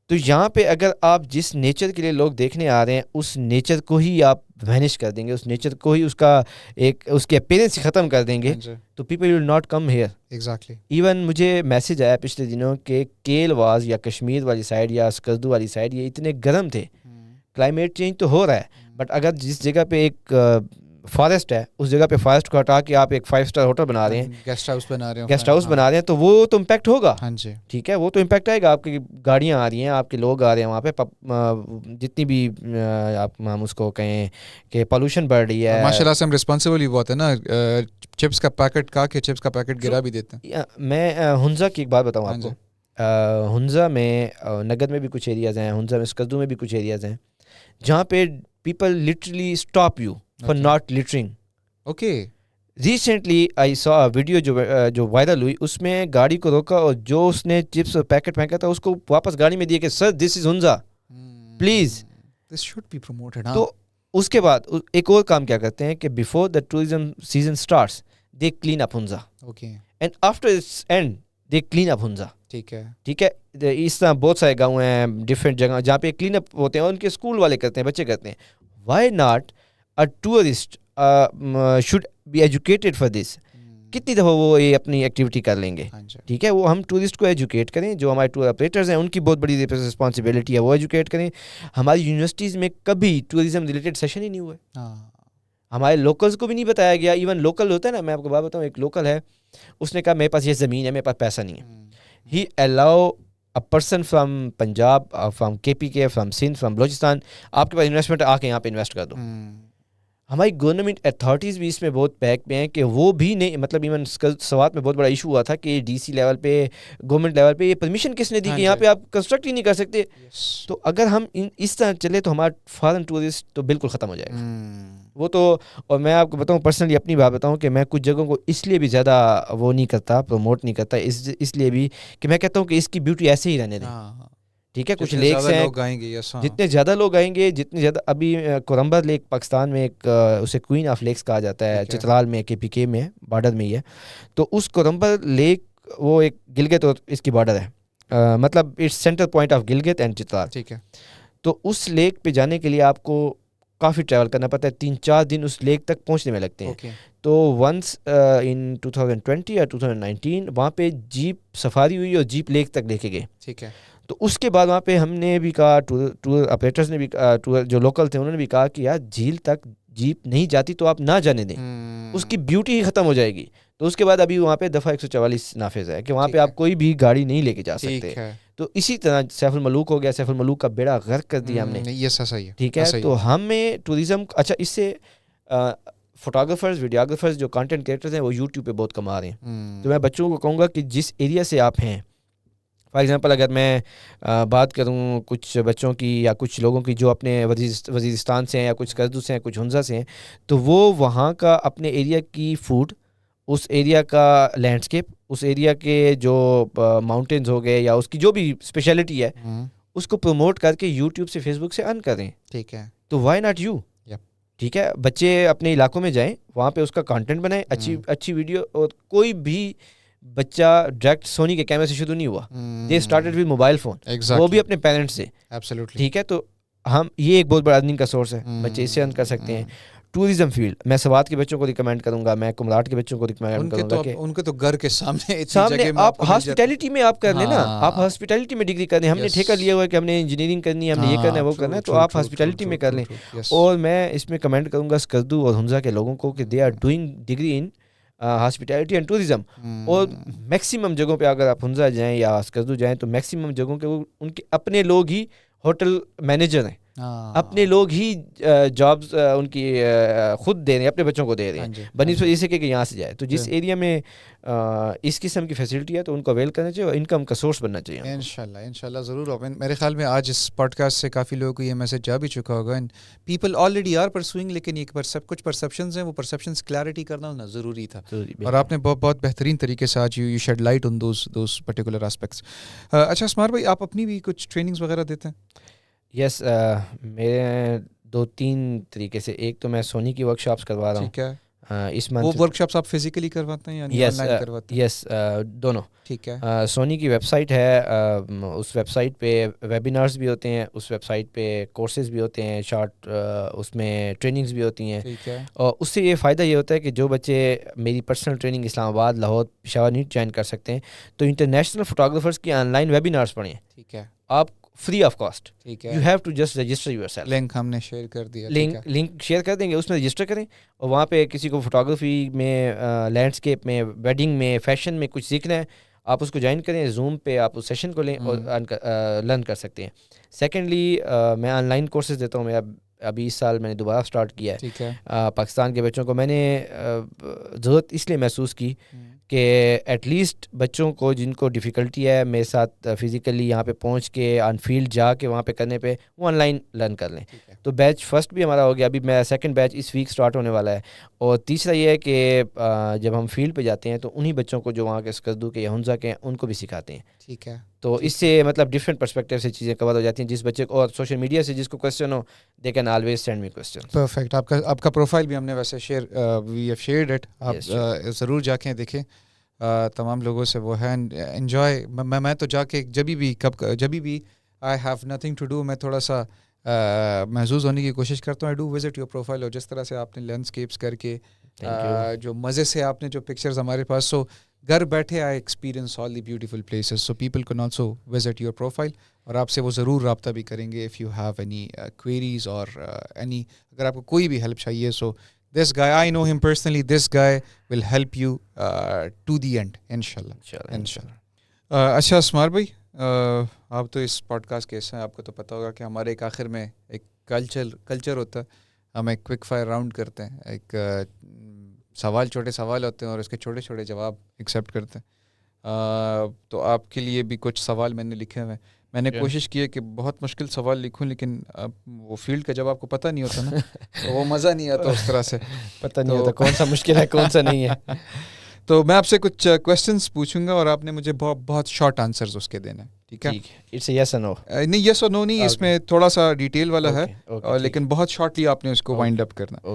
تو یہاں پہ اگر آپ جس نیچر کے لیے لوگ دیکھنے آ رہے ہیں اس نیچر کو ہی آپ وینش کر دیں گے, اس نیچر کو ہی اس کے اپیرنس ہی ختم کر دیں گے, تو people will not come here. Exactly. Even مجھے میسج آیا پچھلے دنوں کہ کیل واز یا کشمیر والی سائڈ یا اسکردو والی سائڈ یہ اتنے گرم تھے. کلائمیٹ چینج تو ہو رہا ہے بٹ اگر جس جگہ پہ ایک فارسٹ ہے اس جگہ پہ فارسٹ کو ہٹا کے آپ ایک 5 اسٹار ہوٹل بنا رہے ہیں, گیسٹ ہاؤس بنا رہے ہیں, تو وہ تو امپیکٹ ہوگا. ہاں جی ٹھیک ہے, وہ تو امپیکٹ آئے گا. آپ کی گاڑیاں آ رہی ہیں, آپ کے لوگ آ رہے ہیں وہاں پہ, جتنی بھی آپ ہم اس کو کہیں کہ پولوشن بڑھ رہی ہے. ماشاء اللہ سے ہم رسپانسبل بھی بہت ہے نا, چپس کا پیکٹ کھا کے چپس کا پیکٹ گرا بھی دیتے ہیں. میں ہنزا کی ایک بات بتاؤں آپ کو. ہنزا میں نگر میں بھی کچھ ایریاز ہیں, ہنزا میں اسکردو میں بھی کچھ ایریاز ہیں جہاں پہ people literally stop you for not littering. Okay. Recently I سا ویڈیو جو وائرل ہوئی, اس میں گاڑی کو روکا اور جو اس نے چپس اور پیکٹ پھینکا تھا اس کو واپس گاڑی میں دیا کہ sir this is Hunza please, this should be promoted. تو اس کے بعد ایک اور کام کیا کرتے ہیں کہ before the tourism season starts they clean up Hunza, okay, and after its and they clean up Hunza. ٹھیک ہے, ٹھیک ہے. اس طرح بہت سارے گاؤں ہیں ڈفرینٹ جگہ جہاں پہ کلین اپ ہوتے ہیں اور ان کے اسکول والے کرتے ہیں, بچے کرتے ہیں. Why not a tourist should be educated for this. کتنی دفعہ وہ یہ اپنی ایکٹیویٹی کر لیں گے. ٹھیک ہے, وہ ہم ٹورسٹ کو ایجوکیٹ کریں, جو ہمارے ٹور آپریٹرز ہیں ان کی بہت بڑی رسپانسبلٹی ہے, وہ ایجوکیٹ کریں. ہماری یونیورسٹیز میں کبھی ٹورزم ریلیٹڈ سیشن ہی نہیں ہوئے, ہمارے لوکلز کو بھی نہیں بتایا گیا. ایون لوکل ہوتا ہے نا, میں آپ کو بات بتاؤں, ایک لوکل ہے, اس نے کہا میرے پاس یہ زمین ہے, میرے پاس پیسہ نہیں ہے. ہی الاؤ a person from Punjab, from KPK, from Sindh, from Balochistan, آپ کے پاس انویسٹمنٹ آ کے یہاں پہ انویسٹ کر دو. ہماری گورنمنٹ اتھارٹیز بھی اس میں بہت بیک پہ ہیں کہ وہ بھی نہیں, مطلب ایون سوات میں بہت بڑا ایشو ہوا تھا کہ ڈی سی لیول پہ, گورنمنٹ لیول پہ یہ پرمیشن کس نے دی کہ یہاں پہ آپ کنسٹرکٹ ہی نہیں کر سکتے. تو اگر ہم اس طرح چلے تو ہمارا فارن ٹورسٹ تو بالکل ختم ہو جائے گا. وہ تو, اور میں آپ کو بتاؤں پرسنلی اپنی بات بتاؤں کہ میں کچھ جگہوں کو اس لیے بھی زیادہ وہ نہیں کرتا, پروموٹ نہیں کرتا, اس لیے بھی کہ میں کہتا ہوں کہ اس کی بیوٹی ایسے ہی رہنے دیں. ٹھیک ہے, کچھ لیکس ہیں جتنے زیادہ لوگ آئیں گے, جتنے زیادہ, ابھی کورمبر لیک پاکستان میں ایک, اسے کوئین آف لیکس کہا جاتا ہے, چترال میں KPK میں بارڈر میں ہی ہے. تو اس کورمبر لیک وہ ایک گلگت اور اس کی بارڈر ہے, مطلب it's centre point of Gilgit and Chitral. ٹھیک ہے, تو اس لیک پہ جانے کے لیے آپ کو کافی ٹریول کرنا پڑتا ہے, 3-4 دن اس لیک تک پہنچنے میں لگتے ہیں. تو ونس ان 2020 یا 2019 وہاں پہ جیپ سفاری ہوئی اور جیپ لیک تک لے کے گئے. ٹھیک ہے, تو اس کے بعد وہاں پہ ہم نے بھی کہا, ٹور آپریٹرز نے بھی, ٹور جو لوکل تھے انہوں نے بھی کہا کہ یار جھیل تک جیپ نہیں جاتی تو آپ نہ جانے دیں, اس کی بیوٹی ہی ختم ہو جائے گی. تو اس کے بعد ابھی وہاں پہ دفعہ 144 نافذ ہے کہ وہاں پہ آپ کوئی بھی گاڑی نہیں لے کے جا سکتے. تو اسی طرح سیف الملوک ہو گیا, سیف الملوک کا بیڑا غرق کر دیا ہم نے. یہ صحیح ہے. ٹھیک ہے, تو ہمیں ٹورزم, اچھا اس سے فوٹوگرافرز, ویڈیوگرافرز جو کانٹینٹ کریٹرز ہیں وہ یوٹیوب پہ بہت کما رہے ہیں. تو میں بچوں کو کہوں گا کہ جس ایریا سے آپ ہیں, فار ایگزامپل اگر میں بات کروں کچھ بچوں کی یا کچھ لوگوں کی جو اپنے وزیرستان سے ہیں یا کچھ کردو سے ہیں, کچھ ہنزا سے ہیں, تو وہ وہاں کا اپنے ایریا کی فوڈ, اس ایریا کا لینڈسکیپ, اس ایریا کے جو ماؤنٹینز ہو گئے یا اس کی جو بھی اسپیشلٹی ہے اس کو پروموٹ کر کے یوٹیوب سے, فیس بک سے ارن کریں. ٹھیک ہے, تو وائی ناٹ یو. ٹھیک ہے, بچے اپنے علاقوں میں جائیں, وہاں پہ اس کا کانٹینٹ بنائیں, اچھی ویڈیو. اور کوئی بھی بچہ ڈائریکٹ سونی کے کیمرے سے شروع نہیں ہوا, they started with mobile phone, وہ بھی اپنے پیرنٹس سے. ٹھیک ہے, تو ہم یہ ایک بہت بڑا ارننگ کا سورس ہے, بچے اس سے ارن کر سکتے ہیں. ٹورزم فیلڈ میں سوات کے بچوں کو ریکمینڈ کروں گا, میں کمراٹ کے بچوں کو ریکمینڈ کروں گا کہ ان کے تو گھر کے سامنے آپ ہاسپٹیلٹی میں آپ کر لیں نا, آپ ہاسپٹیلٹی میں ڈگری کر لیں. ہم نے ٹھیکہ لیا ہوا ہے کہ ہم نے انجینئرنگ کرنی ہے, ہم نے یہ کرنا ہے وہ کرنا ہے, تو آپ ہاسپٹیلٹی میں کر لیں. اور میں اس میں کمنٹ کروں گا اسکردو اور ہنزا کے لوگوں کو کہ they are doing degree in hospitality and tourism. اور میکسیمم جگہوں پہ اگر آپ ہنزا جائیں یا اسکردو جائیں تو میکسیمم جگہوں کے وہ ان کے اپنے لوگ ہی ہوٹل مینیجر ہیں, اپنے لوگ ہی جابز ان کی خود دے رہے ہیں, اپنے بچوں کو دے رہے ہیں بنسبت اس کے کہ یہاں سے جائے. تو جس ایریا میں اس قسم کی فیسلٹی ہے تو ان کو اویل کرنا چاہیے اور انکم کا سورس بننا چاہیے. انشاءاللہ ضرور ہوگا. میرے خیال میں آج اس پوڈ کاسٹ سے کافی لوگوں کو یہ میسج جا بھی چکا ہوگا. And people already are pursuing, لیکن یہ کچھ پرسیپشنز ہیں, وہ پرسیپشنز کلیئرٹی کرنا ہونا ضروری تھا, اور آپ نے بہت بہترین طریقے سے آج you shade light on those particular aspects. اچھا اسمار بھائی, آپ اپنی بھی کچھ ٹریننگز وغیرہ دیتے ہیں؟ یس, میرے 2-3 طریقے سے. ایک تو میں سونی کی ورک شاپس کروا رہا ہوں. ٹھیک ہے, اس منتھ وہ ورک شاپس آپ فزیکلی کرواتے ہیں یا آن لائن کرواتے ہیں؟ یس, دونوں. ٹھیک ہے. سونی کی ویب سائٹ ہے, اس ویب سائٹ پہ ویبینارز بھی ہوتے ہیں, اس ویب سائٹ پہ کورسز بھی ہوتے ہیں شارٹ, اس میں ٹریننگز بھی ہوتی ہیں. ٹھیک ہے. اور اس سے یہ فائدہ یہ ہوتا ہے کہ جو بچے میری پرسنل ٹریننگ اسلام آباد, لاہور, پشاور نہیں جوائن کر سکتے ہیں تو انٹرنیشنل فوٹوگرافرز کی آن لائن ویبینارز پڑھیں. ٹھیک ہے. آپ فری آف کاسٹ. ٹھیک ہے. You have to just register yourself. Link ہم نے شیئر کر دیا. لنک شیئر کر دیں گے, اس میں رجسٹر کریں اور وہاں پہ کسی کو فوٹوگرافی میں, لینڈسکیپ میں, ویڈنگ میں, فیشن میں کچھ سیکھنا ہے, آپ اس کو جوائن کریں. زوم پہ آپ اس سیشن کو لیں اور لرن کر سکتے ہیں. سیکنڈلی, میں آن لائن کورسز دیتا ہوں. میں ابھی اس سال میں نے دوبارہ سٹارٹ کیا ہے. ٹھیک ہے. پاکستان کے بچوں کو میں نے ضرورت اس لیے محسوس کی کہ ایٹ لیسٹ بچوں کو جن کو ڈیفیکلٹی ہے میرے ساتھ فزیکلی یہاں پہ پہنچ کے آن فیلڈ جا کے وہاں پہ کرنے پہ, وہ آن لائن لرن کر لیں. تو بیچ فرسٹ بھی ہمارا ہو گیا, ابھی میں سیکنڈ بیچ اس ویک سٹارٹ ہونے والا ہے. اور تیسرا یہ ہے کہ جب ہم فیلڈ پہ جاتے ہیں تو انہی بچوں کو جو وہاں کے اسکردو کے یا ہنزا کے ہیں ان کو بھی سکھاتے ہیں. ٹھیک ہے. تو اس سے مطلب ڈفرینٹ پرسپیکٹیو سے چیزیں کور ہو جاتی ہیں. جس بچے کو اور سوشل میڈیا سے جس کو question who, they can always send me question. Perfect. آپ کا پروفائل بھی ہم نے ویسے وی ہیو شیئرڈ اٹ, آپ ضرور جا کے دیکھیں. تمام لوگوں سے وہ ہے انجوائے. میں تو جا کے جب بھی I have nothing to do, میں تھوڑا سا محظوظ ہونے کی کوشش کرتا ہوں. I do visit your profile, اور جس طرح سے آپ نے لینڈسکیپس کر کے جو مزے سے آپ نے جو پکچرز ہمارے پاس, سو گھر بیٹھے I experience all the beautiful places. So people can also visit your profile, اور آپ سے وہ ضرور رابطہ بھی کریں گے if you have any queries اور اینی, اگر آپ کو کوئی بھی ہیلپ چاہیے. سو this guy, I know him personally, this guy will help you to the end inshallah. اچھا اسمار بھائی, آپ تو اس پوڈ کاسٹ کے حصہ ہیں, آپ کو تو پتہ ہوگا کہ ہمارے ایک آخر میں ایک کلچر ہوتا ہے. ہم ایک کوئک فائر راؤنڈ کرتے ہیں. ایک چھوٹے سوال ہوتے ہیں اور اس کے چھوٹے چھوٹے جواب ایکسیپٹ کرتے ہیں. تو آپ کے لیے بھی کچھ سوال میں نے لکھے ہوئے ہیں. میں نے کوشش کی ہے کہ بہت مشکل سوال لکھوں, لیکن وہ فیلڈ کا جب آپ کو پتہ نہیں ہوتا نا تو وہ مزہ نہیں آتا اس طرح سے, پتہ نہیں ہوتا کون سا مشکل ہے کون سا نہیں ہے. تو میں آپ سے کچھ کویسچنس پوچھوں گا اور آپ نے مجھے بہت شارٹ آنسرز اس کے دینا ہے. ٹھیک ہے. اٹس یس اور نو. نہیں, یس اور نو نہیں, اس میں تھوڑا سا ڈیٹیل والا ہے, لیکن بہت شارٹلی آپ نے اس کو وائنڈ اپ کرنا.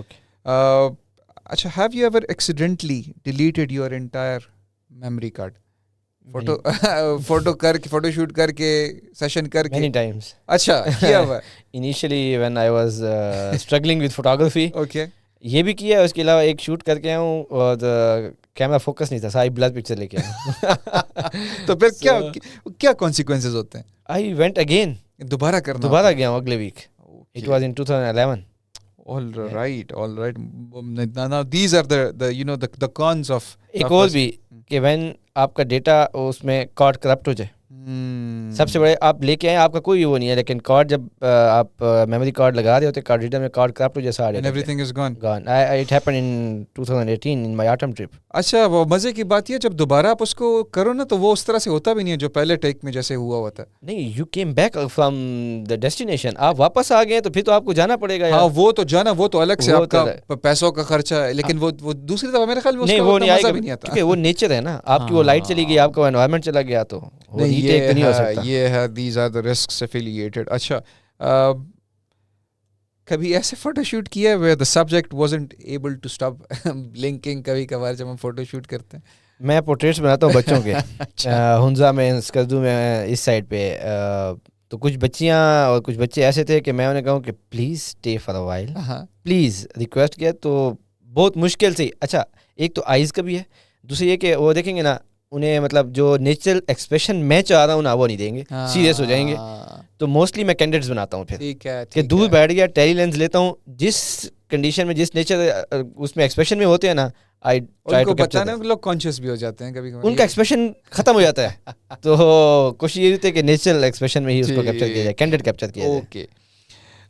اچھا, have you ever accidentally deleted your entire memory card? Photo shoot کر کے سیشن کر کے many times. اچھا کیا ہوا ہے. Initially when I was struggling with photography, okay, یہ بھی کیا ہے. اس کے علاوہ ایک شوٹ کر کے آیا ہوں اور کیمرہ فوکس نہیں تھا, ساری بلر پکچر لے کے آیا. تو پھر کیا کانسیکوینسز ہوتے ہیں؟ I went again. دوبارہ گیا ہوں اگلے week. It was in 2011. All right. Now these are the cons of. ایک اور بھی کہ when آپ کا ڈیٹا اس میں کارڈ کرپٹ ہو جائے, سب سے بڑے آپ لے کے آئے, آپ کا کوئی وہ نہیں ہے, لیکن کارڈ جب آپ میموری کارڈ لگا رہے ہوتے, کارڈ ریڈر میں کارڈ کرپٹ ہو جائے سارے, and everything is gone. It happened in 2018 in my autumn trip. اچھا, وہ مزے کی بات یہ, جب دوبارہ آپ اس کو کرو نا تو وہ اس طرح سے ہوتا بھی نہیں ہے جو پہلے ٹیک میں جیسے ہوا ہوتا ہے. نہیں, you came back from the destination. آپ واپس آ گئے تو پھر تو آپ کو جانا پڑے گا. ہاں, وہ تو جانا, وہ تو الگ سے آپ کا پیسوں کا خرچہ ہے, لیکن وہ دوسری دفعہ میرے خیال میں اس کا مزہ بھی نہیں آتا, کیونکہ وہ نیچر ہے نا, آپ کی وہ لائٹ چلی گئی, آپ کا انوائرمنٹ چلا گیا, تو یہ ہے these are the risks affiliated. اچھا, کبھی ایسے فوٹو شوٹ کیا where the subject wasn't able to stop blinking؟ کبھی کبھار جب ہم فوٹو شوٹ کرتے ہیں, میں پورٹریٹس بناتا ہوں بچوں کے ہنزا میں, اسکردو میں, اس سائڈ پہ. تو کچھ بچیاں اور کچھ بچے ایسے تھے کہ میں انہیں کہوں کہ please stay for a while, please request کیا, تو بہت مشکل سے. اچھا, ایک تو آئیز کا بھی ہے, دوسری یہ کہ وہ دیکھیں گے نا, انہیں مطلب جو نیچرل ایکسپریشن میں چاہ رہا ہوں نا وہ نہیں دیں گے, سیریس ہو جائیں گے. تو موسٹلی میں کینڈیڈیٹس بناتا ہوں پھر کہ دور بیٹھ گیا, ٹیلی لینز لیتا ہوں, جس کنڈیشن میں جس نیچر اس میں ایکسپریشن میں ہوتے ہیں نا, ان کو پتہ نا لوگ کانشیس بھی ہو جاتے ہیں کبھی کبھی, ان کا ایکسپریشن ختم ہو جاتا ہے. تو کوشش یہ ہوتی ہے کہ نیچرل ایکسپریشن میں ہی اس کو کیپچر کیا جائے, کینڈیڈ کیپچر کیا جائے. اوکے.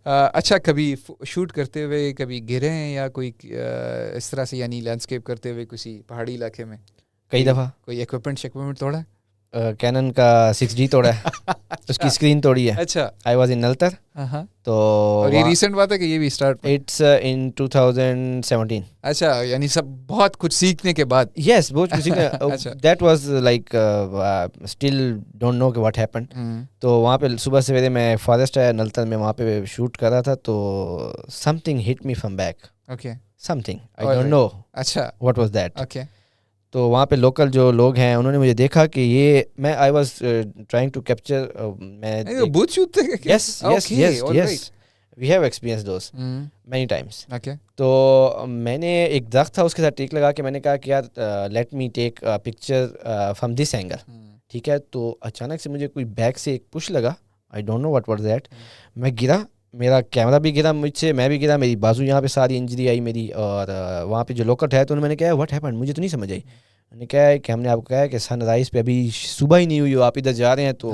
اچھا, کبھی شوٹ کرتے ہوئے کبھی گرے ہیں یا کوئی اس طرح سے, یعنی لینڈسکیپ کرتے ہوئے کسی پہاڑی علاقے میں کئی دفعہ کوئی ایکوپمنٹ توڑا؟ کینن کا 6D توڑا ہے, اس کی اسکرین توڑی ہے. اچھا, آئی واز ان نلتر. تو اور یہ ریسنٹ بات ہے کہ یہ بھی اسٹارٹ اٹس ان 2017. اچھا, یعنی سب بہت کچھ سیکھنے کے بعد. یس, بہت کچھ سیکھنے. That was like still don't know کہ واٹ ہیپن. تو وہاں پہ صبح سویرے میں فارسٹ آیا نلتر میں, وہاں پہ شوٹ کر رہا تھا, تو something hit me from back. Okay, something I don't know اچھا واٹ واز دیٹ. اوکے. تو وہاں پہ لوکل جو لوگ ہیں انہوں نے مجھے دیکھا کہ یہ میں I was trying to capture. میں بوت شوٹ تھے. Yes yes yes yes, we have experience those many times. تو میں نے ایک درخت تھا اس کے ساتھ ٹیک لگا کے میں نے کہا کہ یار let me take picture from this angle. ٹھیک ہے, تو اچانک سے مجھے کوئی بیک سے ایک پش لگا, I don't know what was that. میں گرا, میرا کیمرہ بھی گرا مجھ سے, میں بھی گرا, میری بازو یہاں پہ ساری انجری آئی میری. اور وہاں پہ جو لوکل ہے تو انہوں نے کہا واٹ ہیپن, مجھے تو نہیں سمجھ آئی. میں نے کہا کہ ہم نے آپ کو کہا ہے کہ سن رائز پہ ابھی صبح ہی نہیں ہوئی ہو, آپ ادھر جا رہے ہیں, تو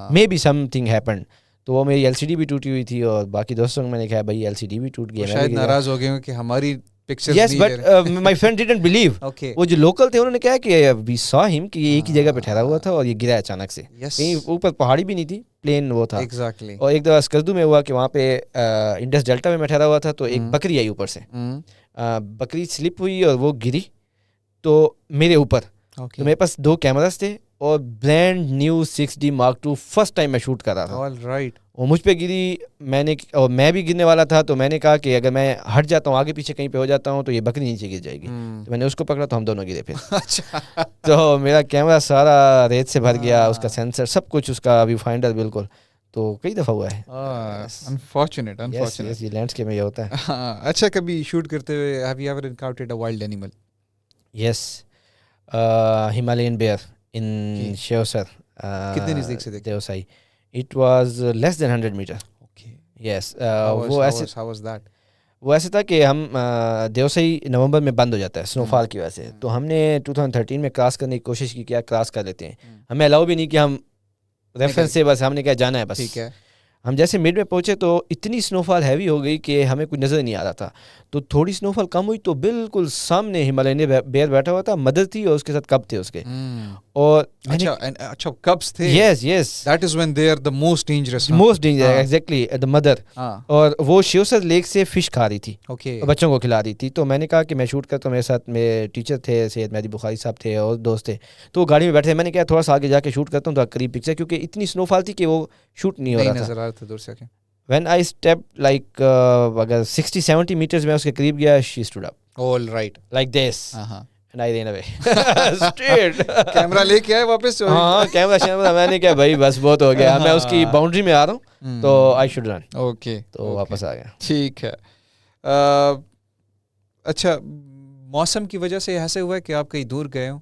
maybe something happen. تو وہ میری LCD بھی ٹوٹی ہوئی تھی, اور باقی دوستوں کو میں نے کہا بھائی LCD بھی ٹوٹ گیا. شاید ناراض ہو گئے ہوں کہ ہماری pictures. Yes, but my friend didn't blue. وہ جو لوکل تھے انہوں نے کہا کہ وی سا ہم کہ یہ ایک ہی جگہ پہ ٹھہرا ہوا تھا اور یہ گرا اچانک سے. کہیں اوپر پہاڑی بھی نہیں تھی, پلین وہ تھا. اور ایک دفعہ اسکردو میں ہوا کہ وہاں پہ انڈس ڈیلٹا میں ٹھہرا ہوا تھا, تو ایک بکری آئی اوپر سے, بکری سلپ ہوئی اور وہ گری تو میرے اوپر. تو میرے پاس 2 کیمراز تھے اور brand new 6D Mark II first time میں شوٹ کر رہا تھا. وہ مجھ پہ گری, میں بھی گرنے والا تھا. تو میں نے کہا کہ اگر میں ہٹ جاتا ہوں, آگے پیچھے کہیں پہ ہو جاتا ہوں, تو یہ بکری نیچے گر جائے گی. تو میں نے اس کو پکڑا تو ہم دونوں گرے پھر. تو میرا کیمرہ سارا ریت سے بھر گیا, اس کا سینسر سب کچھ, اس کا ویو فائنڈر بالکل. تو کئی دفعہ ہوا ہے. انفارچونیٹ یہ لینڈسکیپ میں یہ ہوتا ہے. اچھا, کبھی شوٹ کرتے ہوئے have you ever encountered a wild animal? Yes, Himalayan bear in Sheosar. کتنے نزدیک سے دیکھے؟ Deosai. It was less than 100 meter. Okay. Yes. How was that? وہ ایسے تھا کہ ہم دیوسائی نومبر میں بند ہو جاتا ہے سنو فال کی وجہ سے. تو ہم نے 2013 میں کراس کرنے کی کوشش کی, کیا کراس کر لیتے ہیں. ہمیں الاؤ بھی نہیں کہ ہم ریفرنس سے, بس ہم نے کیا جانا ہے بس. ٹھیک ہے. ہم جیسے مڈ میں پہنچے تو اتنی سنو فال ہیوی ہو گئی کہ ہمیں کچھ نظر نہیں آ رہا تھا. تو تھوڑی سنو فال کم ہوئی تو بالکل سامنے ہمالین بیئر بیٹھا ہوا تھا, مدر تھی اور اس کے ساتھ کب تھے اس کے. اور اچھا کبس تھے. Yes yes, that is when they are the most dangerous. Exactly the mother. اور وہ شیوسر لیک سے فش کھا رہی تھی, بچوں کو کھلا رہی تھی. تو میں نے کہا کہ میں شوٹ کرتا ہوں, میرے ساتھ میرے ٹیچر تھے سید مہدی بخاری صاحب تھے اور دوست تھے, تو وہ گاڑی میں بیٹھے. میں نے کہا تھوڑا سا آگے جا کے شوٹ کرتا ہوں تو قریب پکچر, کیونکہ اتنی سنو فال تھی کہ وہ شوٹ نہیں ہو رہا تھا دور سے. When I stepped like اگر 60-70 meters میں اس کے قریب گیا, she stood up. All right. Like this. And I ran away. Straight. Camera لے کے آئے واپس. ہاں کیمرہ میں نے کہا بھائی بس بہت ہو گیا, میں اس کی باؤنڈری میں آ رہا ہوں تو I should run. اوکے. تو واپس آ گیا. ٹھیک ہے. اچھا, موسم کی وجہ سے ایسے ہوا ہے کہ آپ کہیں دور گئے ہوں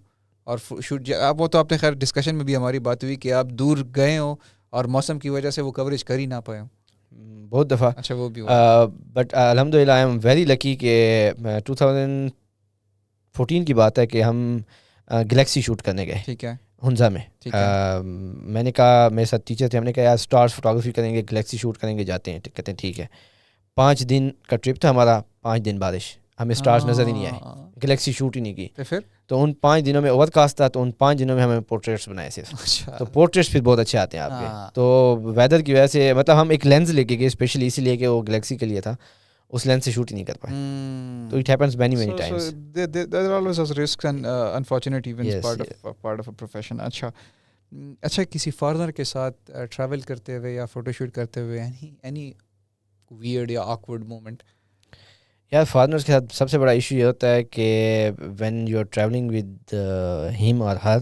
اور شوٹ, آپ وہ تو آپ نے خیر ڈسکشن میں بھی ہماری بات ہوئی کہ آپ دور گئے ہوں اور موسم کی وجہ سے وہ کوریج کر ہی نہ پائے ہوں. بہت دفعہ. اچھا, وہ بھی بٹ الحمد للہ آئی ایم ویری لکی کہ 2014 کی بات ہے کہ ہم گلیکسی شوٹ کرنے گئے. ٹھیک ہے. ہنزا میں. میں نے کہا, میرے ساتھ ٹیچر تھے, ہم نے کہا یار اسٹارز فوٹوگرافی کریں گے, گلیکسی شوٹ کریں گے, جاتے ہیں. کہتے ہیں ٹھیک ہے. 5 دن کا ٹرپ تھا ہمارا, 5 دن بارش, ہمیں اسٹارز نظر ہی نہیں آئے, گلیکسی شوٹ ہی نہیں کی. پھر تو ان 5 دنوں میں اوور کاسٹ تھا, تو ان 5 دنوں میں ہمیں پورٹریٹس بنائے صرف. تو پورٹریٹس پھر بہت اچھے آتے ہیں آپ کے. تو ویدر کی وجہ سے مطلب ہم ایک لینز لے کے گئے اسپیشلی اسی لیے کہ وہ گلیکسی کے لیے تھا, اس لینز سے شوٹ ہی نہیں کر پائے. تو it happens many Times. there are always risks and unfortunate events part of a profession. اچھا کسی فارنر کے ساتھ ٹریول کرتے ہوئے یا فوٹو شوٹ کرتے ہوئے any weird یا awkward moment؟ یار فارنرس کے ساتھ سب سے بڑا ایشو یہ ہوتا ہے کہ when you are travelling with him اور ہر,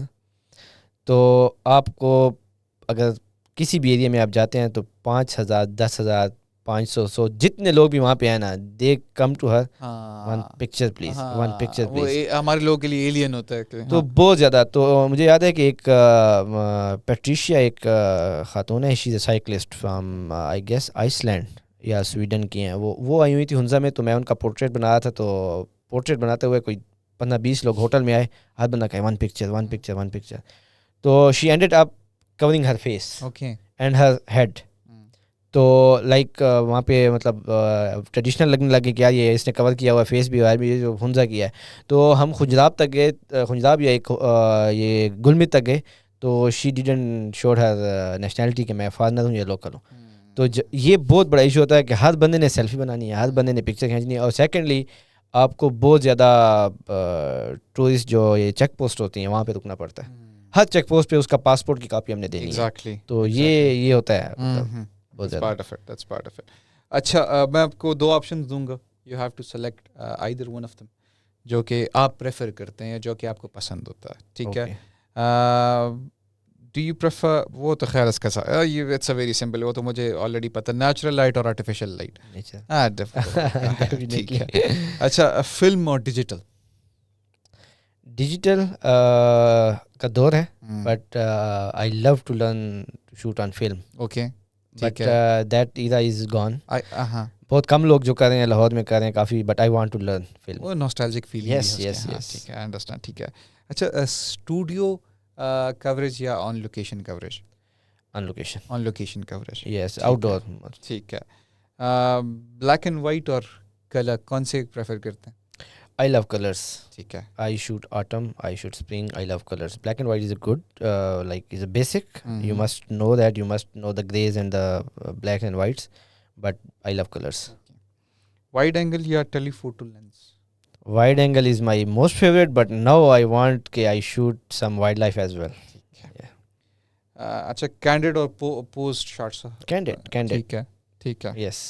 تو آپ کو اگر کسی بھی ایریا میں آپ جاتے ہیں تو 5,000 10,000 500 جتنے لوگ بھی وہاں پہ ہیں نا, they come to her one picture please, one picture please. ہمارے لوگوں کے لیے ایلین ہوتا ہے تو بہت زیادہ. تو مجھے یاد ہے کہ ایک پیٹریشیا ایک خاتون ہے, she is a cyclist from I guess Iceland یا سویڈن کی ہیں. وہ آئی ہوئی تھی ہنزا میں, تو میں ان کا پورٹریٹ بنا رہا تھا. تو پورٹریٹ بناتے ہوئے کوئی 15-20 لوگ ہوٹل میں آئے, ہر بندہ کہے ون پکچر. تو she ended up covering her face and her head. تو لائک وہاں پہ مطلب ٹریڈیشنل لگنے لگے کہ یار یہ اس نے کور کیا ہوا فیس بھی, بھی جو ہنزا کیا ہے. تو ہم خنجراب تک گئے, خنجراب یا ایک یہ گلمرگ تک گئے. تو شی ڈیڈنٹ شوڈ ہر نیشنلٹی کہ میں فارنر ہوں یا لوکل ہوں. تو یہ بہت بڑا ایشو ہوتا ہے کہ ہر بندے نے سیلفی بنانی ہے, ہر بندے نے پکچر کھینچنی ہے. اور سیکنڈلی آپ کو بہت زیادہ ٹورسٹ جو یہ چیک پوسٹ ہوتی ہیں وہاں پہ رکنا پڑتا ہے. ہر چیک پوسٹ پہ اس کا پاسپورٹ کی کاپی ہم نے دینی ہے. تو یہ ہوتا ہے. اچھا, میں آپ کو 2 آپشن دوں گا, you have to select either one of them, جو کہ آپ پریفر کرتے ہیں, جو کہ آپ کو پسند ہوتا ہے. ٹھیک ہے, ڈو یو پریفر, وہ تو خیر اس کا اٹس اے ویری سمپل, وہ تو مجھے آلریڈی پتہ, نیچرل لائٹ اور آرٹیفیشیل لائٹ. ٹھیک ہے. اچھا, فلم اور ڈیجیٹل؟ ڈیجیٹل کا دور ہے, but I love to learn to shoot on film. Okay, but that era is gone. بہت کم لوگ جو کر رہے ہیں, لاہور میں کر رہے ہیں کافی, but I want to learn film. وہ نوسٹالجک فیلنگ. یس. ٹھیک ہے, آئی انڈرسٹینڈ. ٹھیک ہے. اچھا, اسٹوڈیو کوریج یا آن لوکیشن کوریج؟ آن لوکیشن کوریج. یس, آؤٹ ڈور. ٹھیک ہے. بلیک اینڈ وائٹ اور کلر, کون سے پریفر کرتے ہیں؟ I love colors. ٹھیک ہے. I shoot autumn, I shoot spring, I love colors. Black and white is a good, like is a basic. You must know that, you must know the grays and the black and whites, but I love colors. Wide angle یا telephoto lens? Wide angle is my most favorite, but now I want کہ I shoot some wildlife as well. Yeah. اچھا, candid اور posed shots? Candid. ٹھیک ہے. Yes.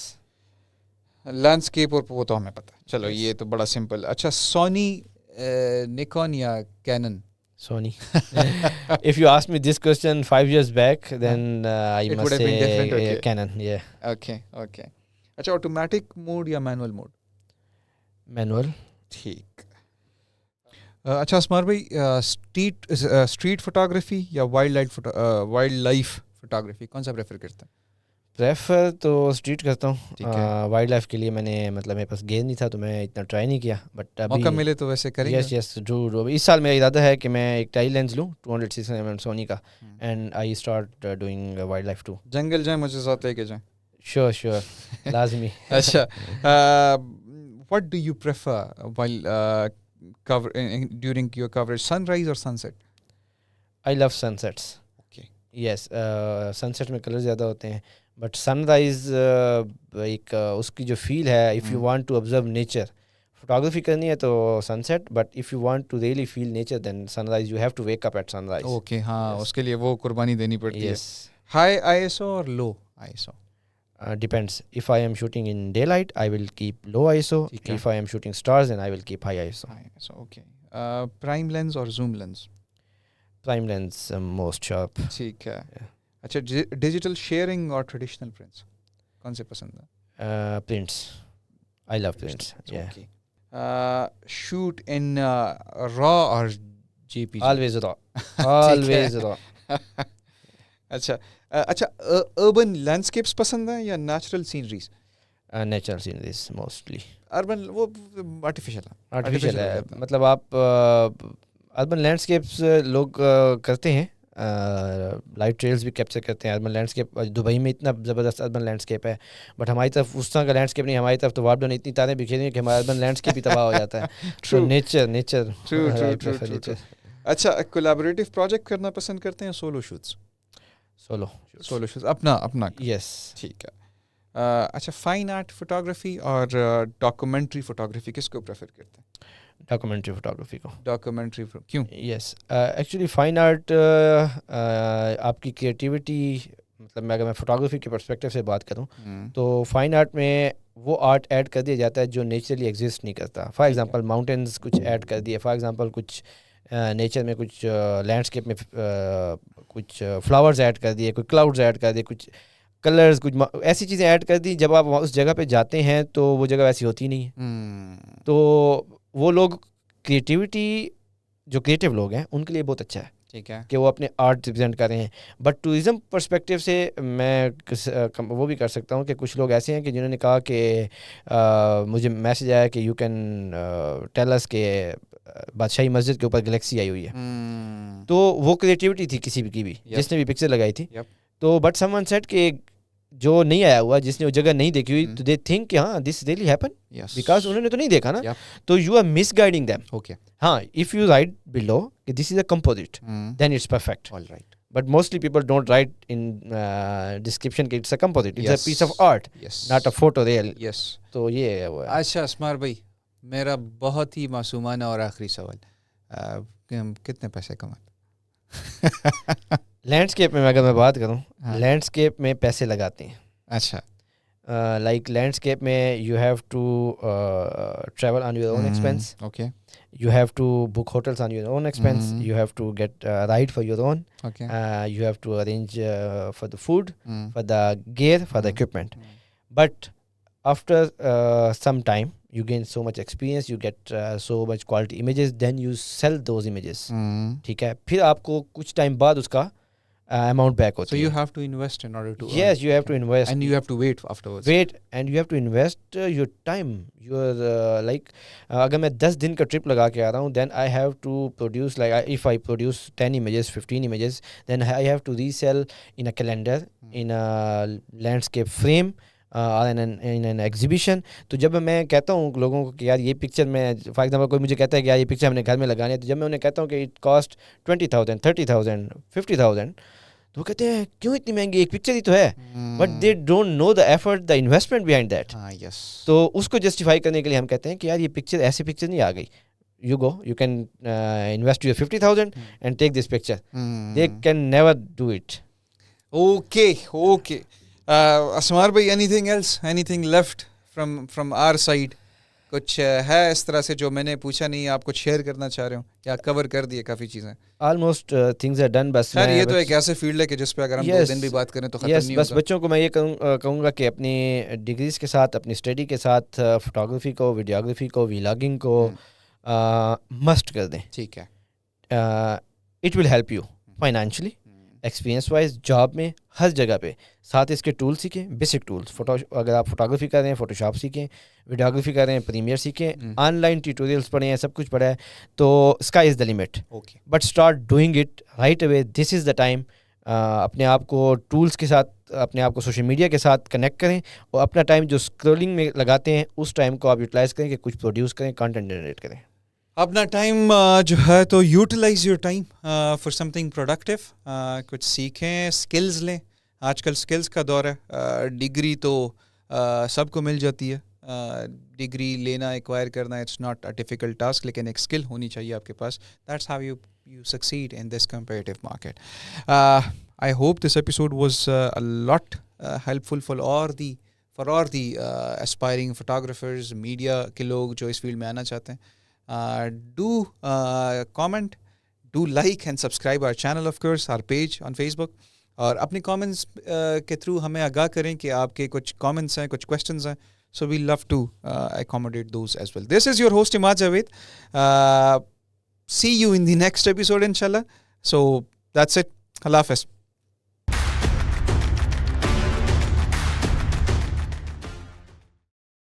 Landscape اور وہ تو ہمیں پتہ ہے. چلو, یہ تو بڑا سمپل. اچھا, سونی, نیکون یا Canon? Sony. If you asked me this question 5 years back, then I must say Canon. Yeah. Okay. اچھا, آٹومیٹک موڈ یا مینول موڈ؟ Manual. ٹھیک. اچھا اسمار بھائی, اسٹریٹ فوٹوگرافی یا وائلڈ لائف فوٹوگرافی, کون سا پریفر کرتے ہیں؟ پریفر تو اسٹریٹ کرتا ہوں. وائلڈ لائف کے لیے میں نے مطلب میرے پاس گیئر نہیں تھا, تو میں اتنا ٹرائی نہیں کیا, بٹ موقع ملے تو ویسے کریں گے. یس ضرور. اس سال میرا ارادہ ہے کہ میں ایک ٹائی لینس لوں 200 سونی کا, and I start doing wildlife too. جنگل جائیں, مجھے ساتھ لے کے جائیں. شیور لازمی. اچھا, what do you prefer while during your coverage, sunrise or sunset? I love sunsets. Okay. Yes, sunset میں کلر زیادہ ہوتے ہیں, بٹ سن رائز ایک اس کی جو فیل ہے, if you want to observe nature, photography کرنی ہے تو sunset, but if you want to really feel nature then sunrise, you have to wake up at sunrise. Okay, ہاں, اس کے لیے وہ قربانی دینی پڑتی ہے. ہائی آئی ایس او اور low I S O? Depends. If I am shooting in daylight, I will keep low ISO. If I am shooting stars, then I will keep high ISO. Okay. Prime lens or zoom lens? Prime lens, most sharp. ٹھیک ہے. اچھا, digital sharing اور traditional prints, کون سے پسند ہیں؟ Prints. I love prints. Yeah. Shoot in raw or JPG? Always raw. Always raw. اچھا, urban landscapes پسند ہیں یا natural sceneries? Natural sceneries mostly. Urban وہ آرٹیفیشیل ہے, مطلب آپ اربن لینڈسکیپس لوگ کرتے ہیں, لائٹ ٹریلز بھی کیپچر کرتے ہیں. اربن لینڈسکیپ دبئی میں اتنا زبردست اربن لینڈسکیپ ہے, بٹ ہماری طرف اس طرح کا لینڈسکیپ نہیں. ہماری طرف تو وارڈ میں اتنی تاریں بکھیری ہیں کہ ہمارا اربن لینڈسکیپ ہی تباہ ہو جاتا ہے. تو نیچر. اچھا, کولیبوریٹیو پروجیکٹ کرنا پسند کرتے ہیں, سولو شوٹس؟ سولو شوٹس اپنا. یس. ٹھیک ہے. اچھا, فائن آرٹ فوٹوگرافی اور ڈاکومنٹری فوٹوگرافی, کس کو پریفر کرتے ہیں؟ ڈاکومنٹری فوٹوگرافی کو. ڈاکومنٹری کیوں؟ یس, ایکچولی فائن آرٹ آپ کی کریٹیوٹی, مطلب اگر میں فوٹوگرافی کے پرسپیکٹو سے بات کروں تو فائن آرٹ میں وہ آرٹ ایڈ کر دیا جاتا ہے جو نیچرلی ایگزسٹ نہیں کرتا. فار ایگزامپل ماؤنٹینس کچھ ایڈ کر دیے, فار ایگزامپل کچھ نیچر میں کچھ لینڈسکیپ میں کچھ فلاورز ایڈ کر دیے, کوئی کلاؤڈز ایڈ کر دیے, کچھ کلرز کچھ ایسی چیزیں ایڈ کر دی. جب آپ اس جگہ پہ جاتے ہیں تو وہ جگہ ویسی ہوتی نہیں ہے. تو وہ لوگ کریٹیوٹی جو کریٹیو لوگ ہیں ان کے لیے بہت اچھا ہے, ٹھیک ہے, کہ وہ اپنے آرٹ ریپرزینٹ کر رہے ہیں. بٹ ٹورزم پرسپیکٹیو سے میں وہ بھی کر سکتا ہوں کہ کچھ لوگ ایسے ہیں کہ جنہوں نے کہا کہ مجھے میسج آیا کہ یو کین ٹیل اس کہ بادشاہی مسجد کے اوپر گلیکسی آئی ہوئی ہے. تو وہ کریٹیوٹی تھی کسی بھی کی بھی جس نے بھی پکچر لگائی تھی. تو بٹ سم ون سیٹ کہ جو نہیں آیا ہوا, جس نے وہ جگہ نہیں دیکھی ہوئی, تو دے تھنک کہ ہاں دس ریئلی ہیپن, بیکاز انہوں نے تو نہیں دیکھا نا. تو you are misguiding them. Okay, ہاں, اف یو رائٹ بلو کہ this is a composite, then it's perfect. All right. But mostly people don't write in description کہ it's a composite, it's a piece of art, not a photo real. Yes. تو یہ وہ ہے. اچھا اسمار بھائی, میرا بہت ہی معصومانہ اور آخری سوال, کتنے پیسے کماتے؟ لینڈسکیپ میں اگر میں بات کروں, لینڈسکیپ میں پیسے لگاتے ہیں. اچھا. لائک لینڈسکیپ میں you have to travel on your own expense. Okay. You have to book hotels on your own expense. You have to get a ride for your own. Okay. You have to arrange for the food, for the gear, for the equipment. But after some time, you gain so much experience, you get so much quality images, then you sell those images. ٹھیک ہے, پھر آپ کو کچھ time بعد اس کا amount back ہوتی ہے. So you have to invest in order to yes, you have to invest. And you have to wait afterwards. Wait, and you have to invest your time. Your like اگر میں 10 دن کا trip لگا کے آ رہا ہوں, then I have to produce, like if I produce 10 images, 15 images, then I have to resell in a calendar, in a landscape frame, or in an exhibition. تو جب میں کہتا ہوں لوگوں کو کہ یار یہ پکچر میں, فار ایگزامپل کوئی مجھے کہتا ہے کہ یار یہ پکچر ہم نے گھر میں لگانی ہے, تو جب میں انہیں کہتا ہوں کہ اٹ کاسٹ 20,000, 30,000, 50,000, تو وہ کہتے ہیں کیوں اتنی مہنگی, ایک پکچر ہی تو ہے. But they don't know the effort, the investment behind that. تو اس کو جسٹیفائی کرنے کے لیے ہم کہتے ہیں کہ یار یہ پکچر ایسی پکچر نہیں آ گئی, you go, you can invest your 50,000 and take this picture. They can never do it. Okay. Asmar بھائی, anything left from our side? کچھ ہے اس طرح سے جو میں نے پوچھا نہیں, آپ کچھ شیئر کرنا چاہ رہے ہوں, یا کور کر دیے کافی چیزیں؟ Almost things are done. بس خیر یہ تو ایک ایسے فیلڈ ہے کہ جس پہ اگر ہم 2 دن بھی بات کریں تو ختم نہیں ہوگا. بس بچوں کو میں یہ کہوں گا کہ اپنی ڈگریز کے ساتھ, اپنی اسٹڈی کے ساتھ فوٹوگرافی کو, ویڈیوگرافی کو, ولاگنگ کو مسٹ کر دیں. ٹھیک ہے. It will help you financially, experience wise, job میں, ہر جگہ پہ. ساتھ اس کے ٹول سیکھیں, بیسک ٹولس. اگر آپ فوٹوگرافی کر رہے ہیں, فوٹو شاپ سیکھیں. ویڈیوگرافی کر رہے ہیں, پریمیئر سیکھیں. آن لائن ٹیوٹوریلس پڑھیں ہیں, سب کچھ پڑھا ہے. تو sky is the limit, but start doing it right away. This is the time. اپنے آپ کو ٹولس کے ساتھ, اپنے آپ کو سوشل میڈیا کے ساتھ کنیکٹ کریں, اور اپنا ٹائم جو اسکرولنگ میں لگاتے ہیں اس ٹائم کو آپ یوٹیلائز کریں کہ کچھ پروڈیوس کریں, کانٹینٹ جنریٹ کریں. اپنا ٹائم جو ہے تو utilise your time for something productive. کچھ سیکھیں, اسکلز لیں. آج کل اسکلز کا دور ہے. ڈگری تو سب کو مل جاتی ہے. ڈگری لینا, ایکوائر کرنا, it's not a difficult task, لیکن ایک اسکل ہونی چاہیے آپ کے پاس. That's how you succeed in this competitive market. I hope this episode was a lot helpful for all the aspiring photographers, media کے لوگ جو اس فیلڈ میں آنا چاہتے ہیں. Do comment, do like and subscribe our channel, of course, our page on Facebook. اور اپنی comments کے تھرو ہمیں آگاہ کریں کہ آپ کے کچھ کامنٹس ہیں, کچھ کویشچنز ہیں. So we love to accommodate those as well. This is your host Imad Javed. See you in the next episode, inshallah. So that's it. Allah Hafiz.